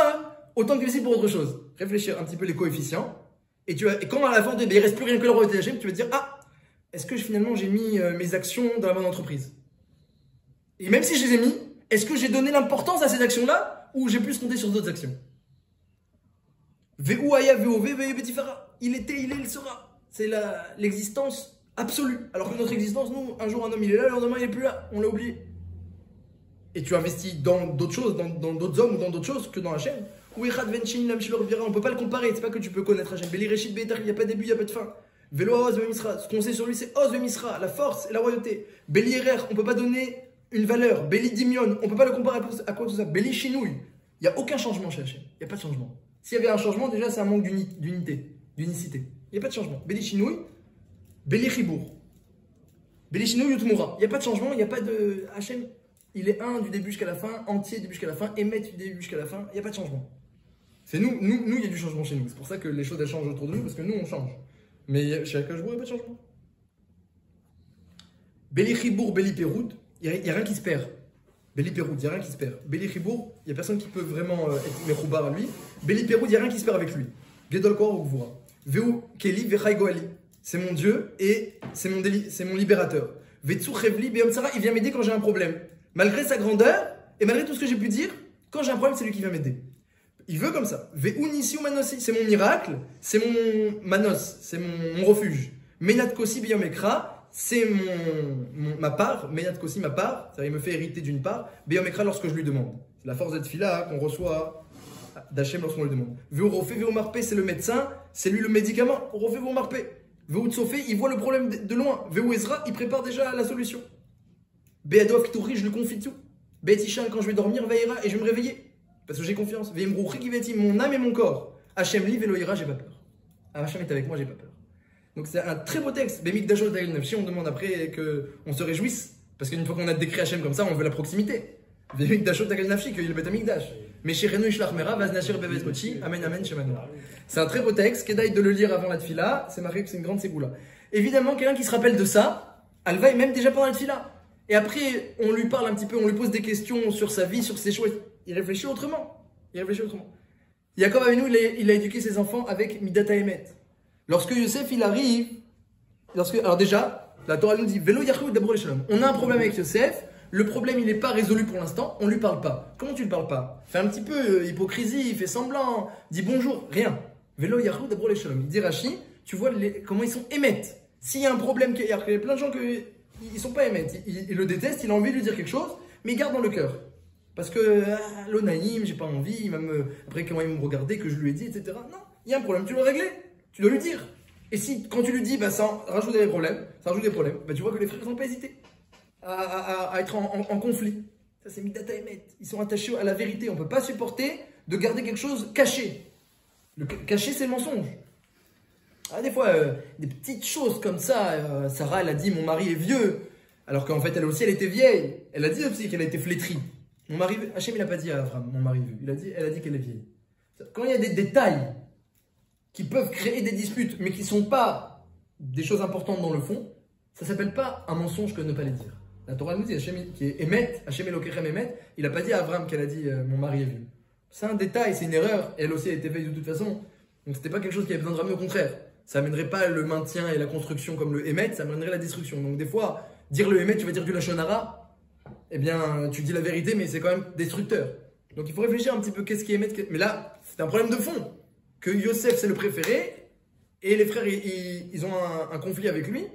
Speaker 1: au temps que tu investis pour autre chose? Réfléchir un petit peu les coefficients et quand à la fin il reste plus rien que la royauté d'Hachem, tu vas te dire est-ce que finalement j'ai mis mes actions dans la bonne entreprise? Et même si je les ai mis, est-ce que j'ai donné l'importance à ces actions-là ou j'ai plus compté sur d'autres actions? Il était, il est, il sera. C'est l'existence absolue. Alors que notre existence, nous, un jour un homme il est là, le lendemain il est plus là. On l'a oublié. Et tu investis dans d'autres choses, dans d'autres hommes ou dans d'autres choses que dans Hachem. On ne peut pas le comparer. C'est pas que tu peux connaître Hachem. Il n'y a pas de début, il n'y a pas de fin. Ce qu'on sait sur lui, c'est Oz Misra, la force et la royauté. Béli Erer, on ne peut pas donner une valeur. Béli Dimion, on ne peut pas le comparer à quoi tout ça. Béli Chinouille, il n'y a aucun changement chez Hachem. Il n'y a pas de changement. S'il y avait un changement, déjà c'est un manque d'unité, d'unicité. Il n'y a pas de changement. Béli Chinouille, Béli Chibour. Béli Chinouille Utmura. Il n'y a pas de changement, il n'y a pas de. Hachem, il est un du début jusqu'à la fin, entier du début jusqu'à la fin, émet du début jusqu'à la fin. Il n'y a pas de changement. C'est nous, il y a du changement chez nous. C'est pour ça que les choses elles changent autour de nous, parce que nous on change. Mais chez Akashbour, il n'y a pas de changement. Béli Chibour, Béli Péroud, il n'y a rien qui se perd. Béli Péroud, il n'y a rien qui se perd. Béli Chibour, il n'y a personne qui peut vraiment être Mechoubar à lui. Béli Péroud, il n'y a rien qui se perd avec lui. Gedol Kor Ogvura. Veu Keli Vechai Goali. C'est mon Dieu et c'est mon libérateur. Vetsu Chevli Beom Tsara, il vient m'aider quand j'ai un problème. Malgré sa grandeur et malgré tout ce que j'ai pu dire, quand j'ai un problème, c'est lui qui vient m'aider. Il veut comme ça. Veu Nisiu Manossi, c'est mon miracle, c'est mon Manos, c'est mon refuge. Menat Kosi Beom Ekra, c'est ma part. Menat Kosi, ma part, il me fait hériter d'une part. Beom Ekra lorsque je lui demande. C'est la force d'être fila qu'on reçoit d'Hachem lorsqu'on le demande. Veu Rofé, Veu Marpé, c'est le médecin, c'est lui le médicament. Rofé, Veu Marpé. Veu Tsofé, il voit le problème de loin. Veu Ezra, il prépare déjà la solution. Beadov Kitouri, je le confie tout. Betishan, quand je vais dormir, veillera et je vais me réveiller. Parce que j'ai confiance. Veimrouchi Kiveti, mon âme et mon corps. Hachem li veloira, j'ai pas peur. Hachem est avec moi, j'ai pas peur. Donc c'est un très beau texte. Bemik Dashot Dail Nefshi, on demande après qu'on se réjouisse. Parce qu'une fois qu'on a décrit Hachem comme ça, on veut la proximité. Bemik Dashot Dail Nefshi, qu'il bet Amikdash. Mais chez Renu Ishlachmera, Vaznachir Bevet Kochi, Amen Amen Shemanu. C'est un très beau texte. Kedaï de le lire avant la tfila. C'est marqué que c'est une grande ségoula. Évidemment, quelqu'un qui se rappelle de ça, Alva est même déjà pendant la tfila. Et après, on lui parle un petit peu, on lui pose des questions sur sa vie, sur ses choix. Il réfléchit autrement. Yaakov Avinu, il a éduqué ses enfants avec Midata Emet. Lorsque Yosef, il arrive, alors déjà, la Torah nous dit, Velo Yachou d'abord les Shalom. On a un problème avec Yosef. Le problème, il n'est pas résolu pour l'instant. On ne lui parle pas. Comment tu ne parles pas? Fais un petit peu hypocrisie, fais semblant, dis bonjour, rien. Velo Yachou d'abord les Shalom. Il dit Rashi, tu vois comment ils sont émettes. S'il y a un problème, il y a plein de gens qui ne sont pas émettes. Ils le détestent, il a envie de lui dire quelque chose, mais il garde dans le cœur. Parce que l'onaïm, j'ai pas envie, il va après comment il va me regarder, que je lui ai dit, etc. Non, il y a un problème, tu dois le régler, tu dois lui dire. Et si quand tu lui dis, ça rajoute des problèmes, tu vois que les frères n'ont pas hésité à être en conflit. Ça c'est Midata Emet. Ils sont attachés à la vérité. On ne peut pas supporter de garder quelque chose caché. Caché, c'est le mensonge. Des fois, des petites choses comme ça, Sarah, elle a dit, mon mari est vieux, alors qu'en fait, elle aussi, elle était vieille. Elle a dit aussi qu'elle a été flétrie. Mon mari, Hachem, il n'a pas dit à Abraham, mon mari vieux. Elle a dit qu'elle est vieille. Quand il y a des détails qui peuvent créer des disputes, mais qui ne sont pas des choses importantes dans le fond, Ça s'appelle pas un mensonge que de ne pas les dire. La Torah nous dit, Hachem, qui est Emet, Hachem Elokechem Emet, il n'a pas dit à Avram qu'elle a dit mon mari est vieux. C'est un détail, c'est une erreur. Elle aussi a été faite de toute façon. Donc c'était pas quelque chose qui avait besoin de ramener, au contraire. Ça amènerait pas le maintien et la construction comme le Emet, ça amènerait la destruction. Donc des fois, dire le Emet, tu vas dire du Lachon Hara, eh bien tu dis la vérité, mais c'est quand même destructeur. Donc il faut réfléchir un petit peu qu'est-ce qui est Emet. Mais là, c'est un problème de fond. Que Yosef c'est le préféré, et les frères ils ont un conflit avec lui,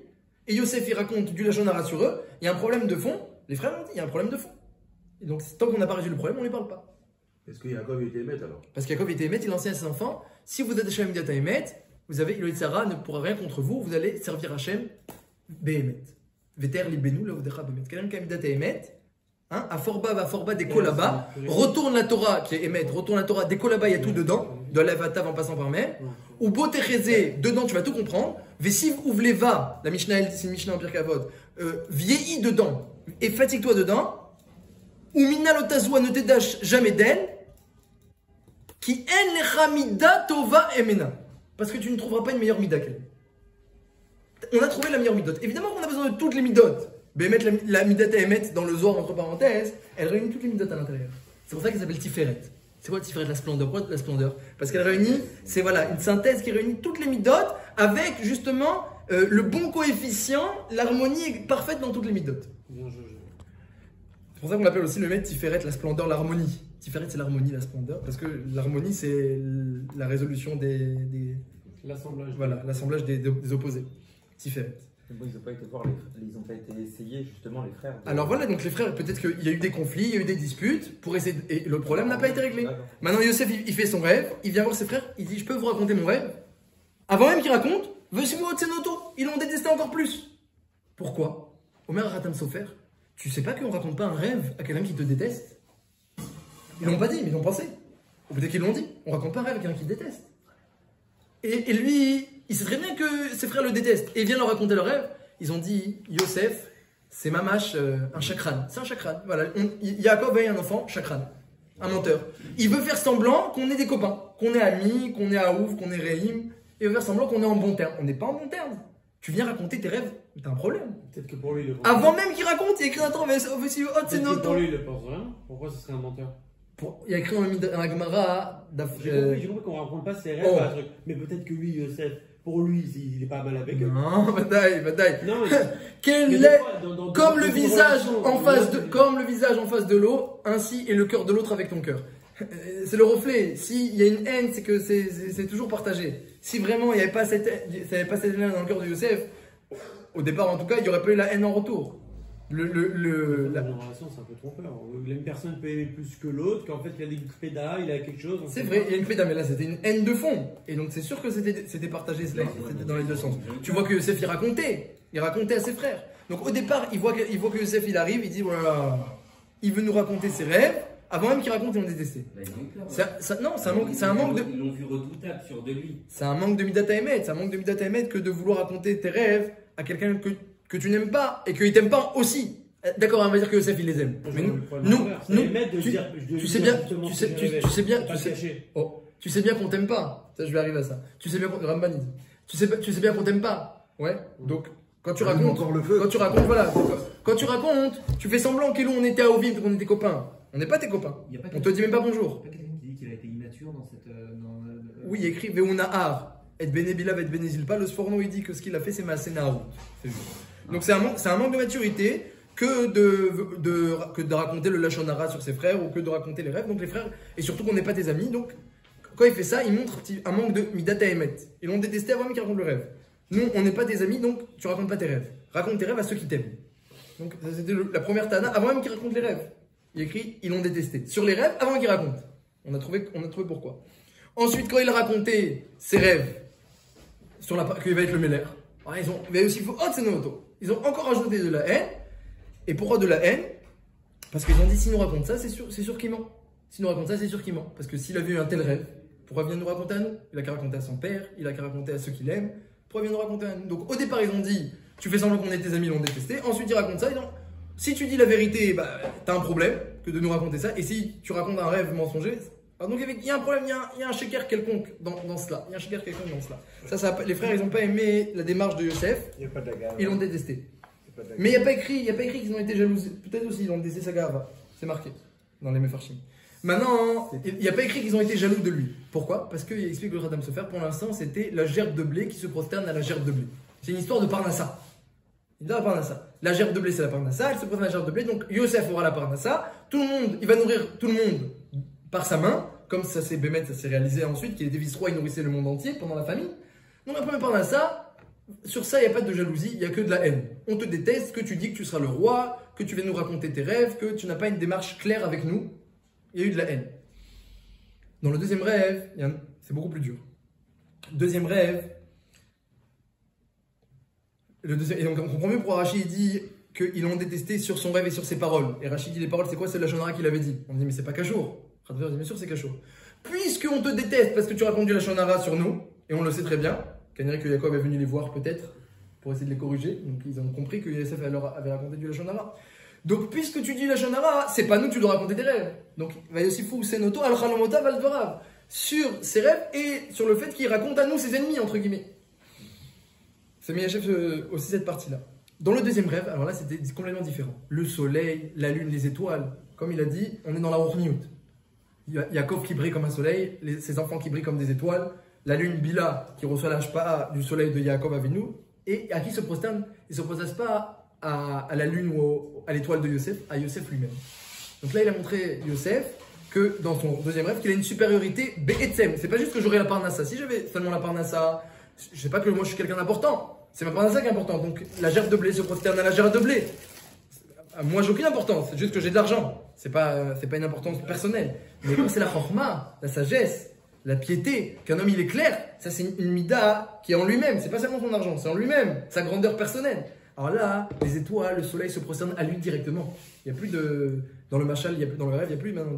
Speaker 1: et Yosef il raconte du Lachon Hara sur eux, il y a un problème de fond, les frères l'ont dit, il y a un problème de fond. Et donc tant qu'on n'a pas résolu le problème, on ne les parle pas.
Speaker 2: Est-ce que Yaakov était Emet alors?
Speaker 1: Parce qu'Yaakov était Emet, il enseigne à ses enfants, si vous êtes Hachem Midat Emet, vous avez Elohim Sarah ne pourra rien contre vous, vous allez servir Hachem Behemet. Veter libenu la Udecha Behemet. Quelqu'un qui a Midat Emet, à Forba des Kolaba, retourne la Torah qui est Emet, retourne la Torah des Kolaba, il y a tout dedans, de l'Avatav en passant par même, ou Boterezé, dedans tu vas tout comprendre, Vesiv Uvleva, la Mishnah, c'est une Mishnah en Pirkei Avot, vieillis dedans, et fatigue-toi dedans, ou Minal Otazwa ne t'édache jamais d'elle, qui en lecha mida tova emena. Parce que tu ne trouveras pas une meilleure mida qu'elle. On a trouvé la meilleure midot. Évidemment qu'on a besoin de toutes les midot. Bémet, la midat à Emet dans le Zohar, entre parenthèses, elle réunit toutes les midot à l'intérieur. C'est pour ça qu'elle s'appelle Tiferet. C'est quoi Tiferet? La splendeur. Pourquoi la splendeur? Parce qu'elle réunit, c'est voilà, une synthèse qui réunit toutes les midot avec justement le bon coefficient, l'harmonie est parfaite dans toutes les midot. C'est pour ça qu'on l'appelle aussi le Met Tiferet, la splendeur, l'harmonie. Tiferet, c'est l'harmonie, la splendeur, parce que l'harmonie, c'est la résolution des
Speaker 3: l'assemblage.
Speaker 1: Voilà, l'assemblage des opposés. Tiferet.
Speaker 4: Bon, ils n'ont pas été voir, ils n'ont pas été essayés justement les frères.
Speaker 1: Alors voilà, donc les frères, peut-être qu'il y a eu des conflits, il y a eu des disputes, pour essayer et le problème n'a pas été réglé. Maintenant Yosef, il fait son rêve, il vient voir ses frères, il dit, je peux vous raconter mon rêve? Avant même qu'il raconte, ils l'ont détesté encore plus. Pourquoi? Omer Ratam Sofer, tu sais pas qu'on raconte pas un rêve à quelqu'un qui te déteste? Ils l'ont pas dit, mais ils l'ont pensé. Ou peut-être qu'ils l'ont dit, on raconte pas un rêve à quelqu'un qui te déteste. Et lui, il sait très bien que ses frères le détestent. Et il vient leur raconter leur rêve. Ils ont dit, Yosef, c'est mamash, un chakran. C'est un chakran. Voilà. Yaakov a un enfant, chakran. Un menteur. Il veut faire semblant qu'on est des copains. Qu'on est amis, qu'on est aouf, qu'on est réhim. Et il veut faire semblant qu'on est en bon terme. On n'est pas en bon terme. Tu viens raconter tes rêves, t'as un problème.
Speaker 3: Peut-être que pour lui, il le pense.
Speaker 1: Avant même qu'il raconte, il y a écrit un temps, c'est
Speaker 3: notre. Pour lui, il le pense rien. Pourquoi ce serait un menteur?
Speaker 1: Il y a écrit dans la Gemara.
Speaker 3: J'ai compris qu'on raconte pas ses rêves à un truc. Mais peut-être que lui, Yosef, pour lui, il est pas mal avec eux.
Speaker 1: Non, bataille.
Speaker 3: Non,
Speaker 1: comme le visage en face de l'eau, ainsi est le cœur de l'autre avec ton cœur. C'est le reflet. S'il y a une haine, c'est que c'est toujours partagé. Si vraiment il n'y avait pas cette haine dans le cœur de Yosef, au départ en tout cas, il n'y aurait pas eu la haine en retour.
Speaker 3: Dans une relation, c'est un peu trompeur. Une personne peut aimer plus que l'autre, qu'en fait il a des pédas, il a quelque chose.
Speaker 1: C'est vrai, il y a une péda, mais là c'était une haine de fond. Et donc c'est sûr que c'était partagé, c'était dans les deux sens. Tu vois que Yosef il racontait à ses frères. Donc au départ, il voit que Yosef il arrive, il dit voilà, il veut nous raconter ses rêves. Avant même qu'il raconte, ils l'ont détesté. Non, c'est un manque de.
Speaker 6: Ils l'ont vu redoutable sur de lui.
Speaker 1: C'est un manque de Midat Haemet. C'est un manque de Midat Haemet que de vouloir raconter tes rêves à quelqu'un que tu n'aimes pas et qu'il t'aime pas aussi. D'accord, on va dire que Yosef il les aime. Mais tu sais bien qu'on t'aime pas. Ça, je vais arriver à ça. Tu sais bien qu'on Rambanid. Tu sais bien qu'on t'aime pas. Ouais. Donc quand tu racontes, voilà. Quand tu racontes, tu fais semblant que nous on était à Ovim, qu'on était copains. On n'est pas tes copains. On te dit même pas bonjour.
Speaker 7: Il y a pas quelqu'un qui dit qu'il a été immature dans cette.
Speaker 1: Oui, il écrit Veunahar, et Benebilav et Benezilpa. Le Sforno il dit que ce qu'il a fait c'est Maasenahu. Donc c'est un manque de maturité que de raconter le Lachon Hara sur ses frères ou que de raconter les rêves. Donc les frères, et surtout qu'on n'est pas tes amis. Donc quand il fait ça, il montre un manque de Midat Haemet. Ils l'ont détesté avant même qu'il raconte le rêve. Nous, on n'est pas tes amis, donc tu racontes pas tes rêves. Raconte tes rêves à ceux qui t'aiment. Donc ça c'était la première Tana avant même qu'il raconte les rêves. Il écrit, ils l'ont détesté. Sur les rêves, avant qu'il raconte. On a trouvé pourquoi. Ensuite, quand il a raconté ses rêves, qu'il va être le Meller, ils ont encore ajouté de la haine. Et pourquoi de la haine? Parce qu'ils ont dit, s'il nous raconte ça, c'est sûr qu'il ment. S'il nous raconte ça, c'est sûr qu'il ment. Parce que s'il avait eu un tel rêve, pourquoi vient nous raconter à nous? Il a qu'à raconter à son père, il a qu'à raconter à ceux qu'il aime. Pourquoi vient nous raconter à nous? Donc au départ, ils ont dit, tu fais semblant qu'on est tes amis, ils l'ont détesté. Ensuite, ils racontent ça, si tu dis la vérité, t'as un problème que de nous raconter ça. Et si tu racontes un rêve mensonger, Alors donc il y a un problème, il y a un shaker quelconque dans cela. Il y a un shaker quelconque dans cela. Les frères, ils n'ont pas aimé la démarche de Yosef.
Speaker 8: Il n'y a pas de la gare.
Speaker 1: Ils l'ont détesté. Mais il n'y a pas écrit qu'ils ont été jaloux. Peut-être aussi ils l'ont détesté sa gava. C'est marqué dans les Mefarshim. Maintenant, il n'y a pas écrit qu'ils ont été jaloux de lui. Pourquoi? Parce qu'il explique le Radam Sofer, pour l'instant, c'était la gerbe de blé qui se prosterne à la gerbe de blé. C'est une histoire de Parnassa. La gerbe de blé, c'est la Parnassa, elle se prosterne à la gerbe de blé, donc Yosef aura la Parnassa. Tout le monde, il va nourrir tout le monde par sa main, comme ça s'est réalisé ensuite, qu'il était vice-roi, il nourrissait le monde entier pendant la famine. Donc après Parnassa, sur ça, il n'y a pas de jalousie, il n'y a que de la haine. On te déteste, que tu dis que tu seras le roi, que tu viens nous raconter tes rêves, que tu n'as pas une démarche claire avec nous. Il y a eu de la haine. Dans le deuxième rêve, c'est beaucoup plus dur. Deuxième rêve, et donc on comprend mieux pourquoi Rachid dit qu'ils l'ont détesté sur son rêve et sur ses paroles. Et Rachid dit les paroles, c'est quoi? C'est la Shonara qu'il avait dit. On dit mais c'est pas Kachour. Radver dit bien sûr c'est Kachour. Puisqu'on te déteste parce que tu racontes du la Shonara sur nous, et on le sait très bien, Kaniri que Jacob est venu les voir peut-être pour essayer de les corriger, donc ils ont compris que Yosef leur avait raconté du la Shonara. Donc, puisque tu dis la Shonara, c'est pas nous que tu dois raconter des rêves. Donc, Vayosifu Senoto al Chalomota Valdvarav. Sur ses rêves et sur le fait qu'il raconte à nous ses ennemis, entre guillemets. C'est Miyachef aussi cette partie-là. Dans le deuxième rêve, alors là, c'était complètement différent. Le soleil, la lune, les étoiles. Comme il a dit, on est dans la Rochniut. Yaakov qui brille comme un soleil, ses enfants qui brillent comme des étoiles. La lune Bila qui reçoit la Shpa'a du soleil de Yaakov Avinu. Et à qui se prosterne? Il ne se prosterne pas à la lune ou à l'étoile de Yosef, à Yosef lui-même. Donc là, il a montré Yosef que dans son deuxième rêve, qu'il a une supériorité Be'etzem. C'est pas juste que j'aurai la Parnassa. Si j'avais seulement la Parnassa, je sais pas que moi je suis quelqu'un d'important. C'est ma Parnassa qui est importante. Donc la gerbe de blé se prosterne à la gerbe de blé. Moi, j'ai aucune importance. C'est juste que j'ai de l'argent. C'est pas une importance personnelle. Mais quand c'est la chorma, la sagesse, la piété, qu'un homme il est clair, ça c'est une mida qui est en lui-même. C'est pas seulement son argent, c'est en lui-même, sa grandeur personnelle. Alors là, les étoiles, le soleil se prosternent à lui directement. Il n'y a plus de. Dans le machal, dans le rêve, il n'y a plus maintenant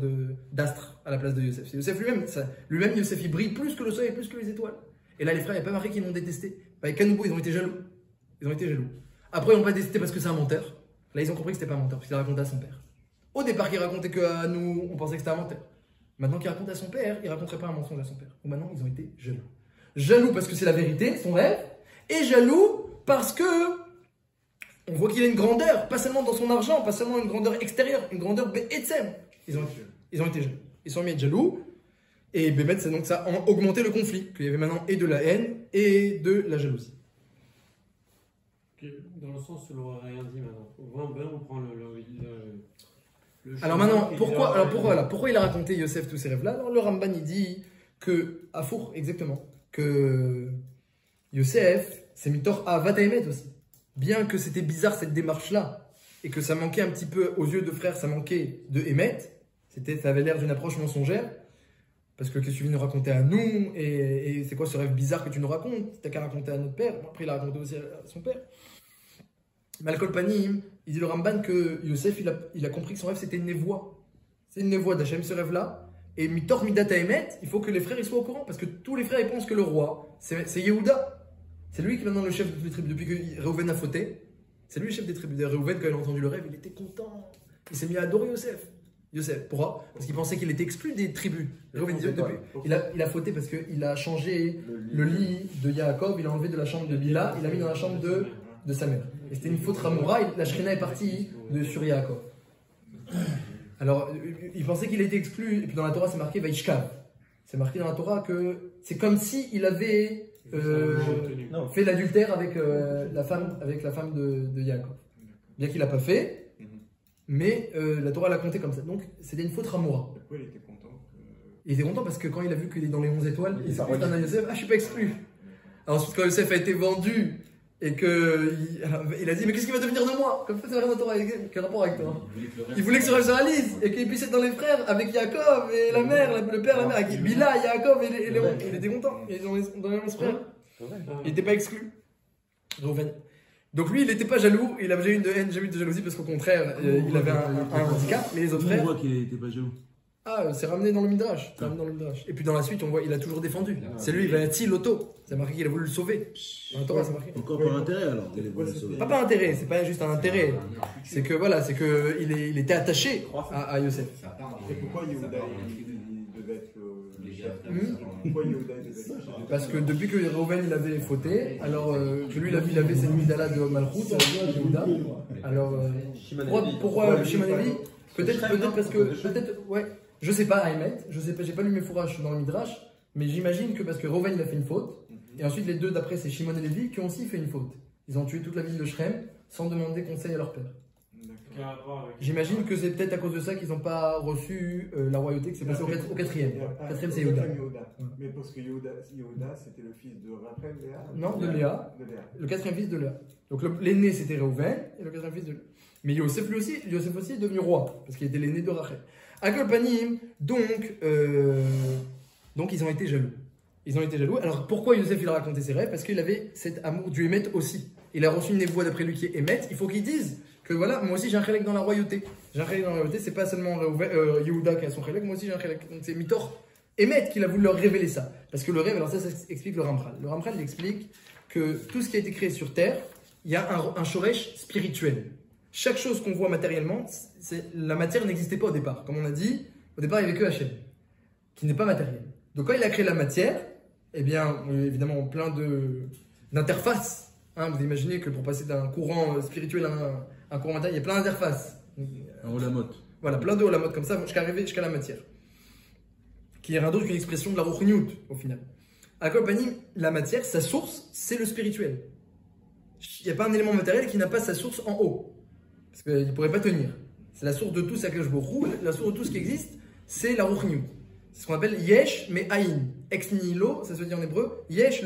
Speaker 1: d'astre à la place de Yosef. C'est Yosef lui-même, Yosef, il brille plus que le soleil, plus que les étoiles. Et là, les frères, il n'y a pas marqué qu'ils l'ont détesté. Avec Kanoubo, ils ont été jaloux. Après, ils n'ont pas détesté parce que c'est un menteur. Là, ils ont compris que c'était pas un menteur, parce qu'il racontait à son père. Au départ, il racontait qu'à nous, on pensait que c'était un menteur. Maintenant qu'il raconte à son père, il ne raconterait pas un mensonge à son père. Donc maintenant, ils ont été jaloux. Jaloux parce que c'est la vérité, son rêve, et jaloux parce que on voit qu'il a une grandeur, pas seulement dans son argent, pas seulement une grandeur extérieure, une grandeur be'etzem. Ils ont été jaloux. Ils sont mis à être jaloux, et Bémet, c'est donc ça a augmenté le conflit, qu'il y avait maintenant et de la haine et de la jalousie.
Speaker 3: Dans le sens où on n'aurait rien dit maintenant. On prend
Speaker 1: alors maintenant, pourquoi il a raconté Yosef tous ces rêves-là? Alors le Ramban il dit que, à Four, exactement, que Yosef, c'est Mitor Ahavat Haemet aussi. Bien que c'était bizarre cette démarche-là, et que ça manquait un petit peu, aux yeux de frères, ça manquait de Emet, ça avait l'air d'une approche mensongère, parce que qu'est-ce que tu viens nous raconter à nous, et c'est quoi ce rêve bizarre que tu nous racontes? T'as qu'à raconter à notre père, après il a raconté aussi à son père. Malkol Panim, il dit le Ramban que Yosef, il a compris que son rêve c'était une névoie. C'est une névoie d'Hachem ce rêve-là. Et Mitor Midata Emet, il faut que les frères ils soient au courant. Parce que tous les frères ils pensent que le roi, c'est Yehuda. C'est lui qui est maintenant le chef de toutes les tribus. Depuis que Reuven a fauté, c'est lui le chef des tribus. Reuven, quand il a entendu le rêve, il était content. Il s'est mis à adorer Yosef. Pourquoi? Parce qu'il pensait qu'il était exclu des tribus. Reuven, il a fauté parce qu'il a changé le lit de Yaakov, il a enlevé de la chambre de Bila, il l'a mis dans la chambre de sa mère. Et c'était une faute Ramoura, la Shrina est partie sur Yaakov. Alors, il pensait qu'il était exclu, et puis dans la Torah c'est marqué Vaishkav. C'est marqué dans la Torah que c'est comme si il avait fait l'adultère avec la femme de Yaakov. Bien qu'il l'a pas fait, mais la Torah l'a compté comme ça. Donc c'était une faute Ramoura.
Speaker 5: Pourquoi il était content
Speaker 1: Il était content parce que quand il a vu qu'il est dans les 11 étoiles, il s'est dit à Yosef, je suis pas exclu. Alors ensuite quand Yosef a été vendu, et il a dit, mais qu'est-ce qui va devenir de moi? Comme ça, c'est rien de Torah, quel rapport avec toi? Il voulait que ce rêve se réalise, et qu'il puisse être dans les frères, avec Yaakov et la mère, le père, la mère, avec Bila, Yaakov et Léon. Il était content, il était dans les 11 frères. Il n'était pas exclu. Reuven. Donc lui, il n'était pas jaloux, il n'avait jamais eu de haine, jamais eu de jalousie, parce qu'au contraire, il avait un handicap, mais les autres frères.
Speaker 2: On voit qu'il n'était pas jaloux.
Speaker 1: Ah, c'est ramené dans le Midrash. C'est ramené dans le Midrash. Et puis dans la suite, on voit, il a toujours défendu. C'est lui, il va être l'auto. C'est marqué qu'il a voulu le sauver. Dans la Torah, c'est marqué.
Speaker 2: Encore par intérêt alors qu'elle est voulu le sauver.
Speaker 1: Pas par intérêt, c'est pas juste un intérêt. C'est que voilà, c'est que il était attaché à Yosef.
Speaker 5: Et pourquoi Yehuda il devait être le chef? Pourquoi Yehuda il devait être le chef?
Speaker 1: Parce que depuis que Reuven il avait fauté, alors que lui il avait cette midala de Malchut, Yehuda. Alors pourquoi Shimon Levi? Peut-être parce que ouais, je sais pas Ahmed, je sais pas, j'ai pas lu mes fourrages dans le Midrash, mais j'imagine que parce que Reuven il a fait une faute, et ensuite les deux d'après c'est Shimon et Levi qui ont aussi fait une faute. Ils ont tué toute la ville de Shrem sans demander conseil à leur père. J'imagine que c'est peut-être à cause de ça qu'ils n'ont pas reçu la royauté, que c'est passé au quatrième. Quatrième, c'est Yehuda.
Speaker 5: Mais parce que Yehuda c'était le fils de Rachel, Léa.
Speaker 1: Non, de Léa. Le quatrième fils de Léa. Donc l'aîné c'était Reuven et le quatrième fils de Léa. Mais Yosef aussi est devenu roi, parce qu'il était l'aîné de Rachel. Akolpanim, donc ils ont été jaloux. Ils ont été jaloux. Alors pourquoi Yosef il a raconté ses rêves? Parce qu'il avait cet amour du Hémet aussi. Il a reçu une névoie d'après lui qui est Hémet. Il faut qu'il dise que voilà, moi aussi j'ai un chélek dans la royauté. J'ai un chélek dans la royauté, c'est pas seulement Yehuda qui a son chélek, moi aussi j'ai un chélek. Donc c'est Mitor Hémet qu'il a voulu leur révéler ça. Parce que le rêve, alors ça explique le Ramchal. Le Ramchal il explique que tout ce qui a été créé sur terre, il y a un shoresh spirituel. Chaque chose qu'on voit matériellement, la matière n'existait pas au départ. Comme on a dit, au départ il n'y avait que Hachem, qui n'est pas matériel. Donc quand il a créé la matière, eh bien évidemment plein d'interfaces. Hein, vous imaginez que pour passer d'un courant spirituel à un courant matériel, il y a plein d'interfaces.
Speaker 2: Un Olamot.
Speaker 1: Voilà, plein de Olamot comme ça, jusqu'à arriver jusqu'à la matière. Qui est rien d'autre qu'une expression de la Ruchniut, au final. À Kolpanim, la matière, sa source, c'est le spirituel. Il n'y a pas un élément matériel qui n'a pas sa source en haut. Parce qu'il ne pourrait pas tenir. C'est la source de tout, c'est la source de tout ce qui existe, c'est la Ruchniut. C'est ce qu'on appelle Yesh, mais Aïn. Ex nihilo, ça se dit en hébreu. Yesh,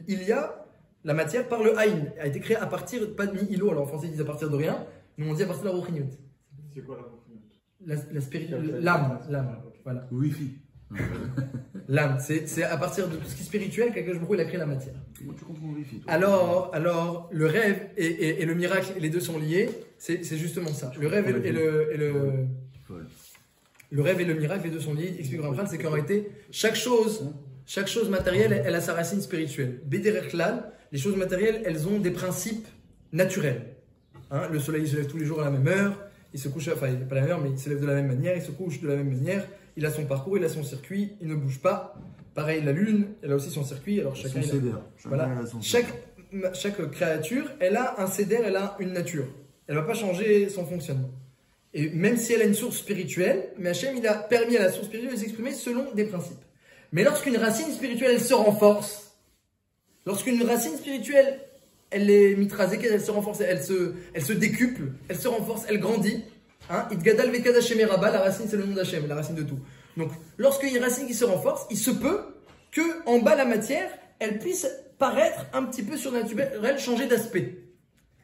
Speaker 1: il y a. La matière par le Aïn a été créée à partir, pas de nihilo, alors en français ils disent à partir de rien, mais on dit à partir de la Ruchniut.
Speaker 5: C'est quoi la Ruchniut?
Speaker 1: L'âme, voilà.
Speaker 2: Wi-Fi.
Speaker 1: L'âme, c'est à partir de tout ce qui est spirituel qu'Akadosh Baruch Hu il a créé la matière.
Speaker 2: Comment tu comprends Wi-Fi?
Speaker 1: Alors, le rêve et le miracle, les deux sont liés, c'est justement ça. Le rêve le rêve et le miracle, les deux sont liés, explique Ramchal, c'est qu'en réalité, chaque chose matérielle, elle a sa racine spirituelle. Bederer Klal, les choses matérielles, elles ont des principes naturels. Hein, le soleil il se lève tous les jours à la même heure, il se couche, enfin pas la même heure, mais il se lève de la même manière, il se couche de la même manière, il a son parcours, il a son circuit, il ne bouge pas. Pareil, la lune, elle a aussi son circuit, alors chacun chaque créature, elle a un céder, elle a une nature. Elle ne va pas changer son fonctionnement. Et même si elle a une source spirituelle, mais Hachem, il a permis à la source spirituelle de s'exprimer selon des principes. Mais lorsqu'une racine spirituelle, elle se renforce, lorsqu'une racine spirituelle, elle est mitrasée, elle se renforce, elle se décuple, elle se renforce, elle grandit. Hein, Idgadal vekad Hashem eraba, la racine c'est le nom d'Hachem, la racine de tout. Donc, lorsqu'il y a une racine qui se renforce, il se peut que en bas la matière, elle puisse paraître un petit peu surnaturelle, changer d'aspect.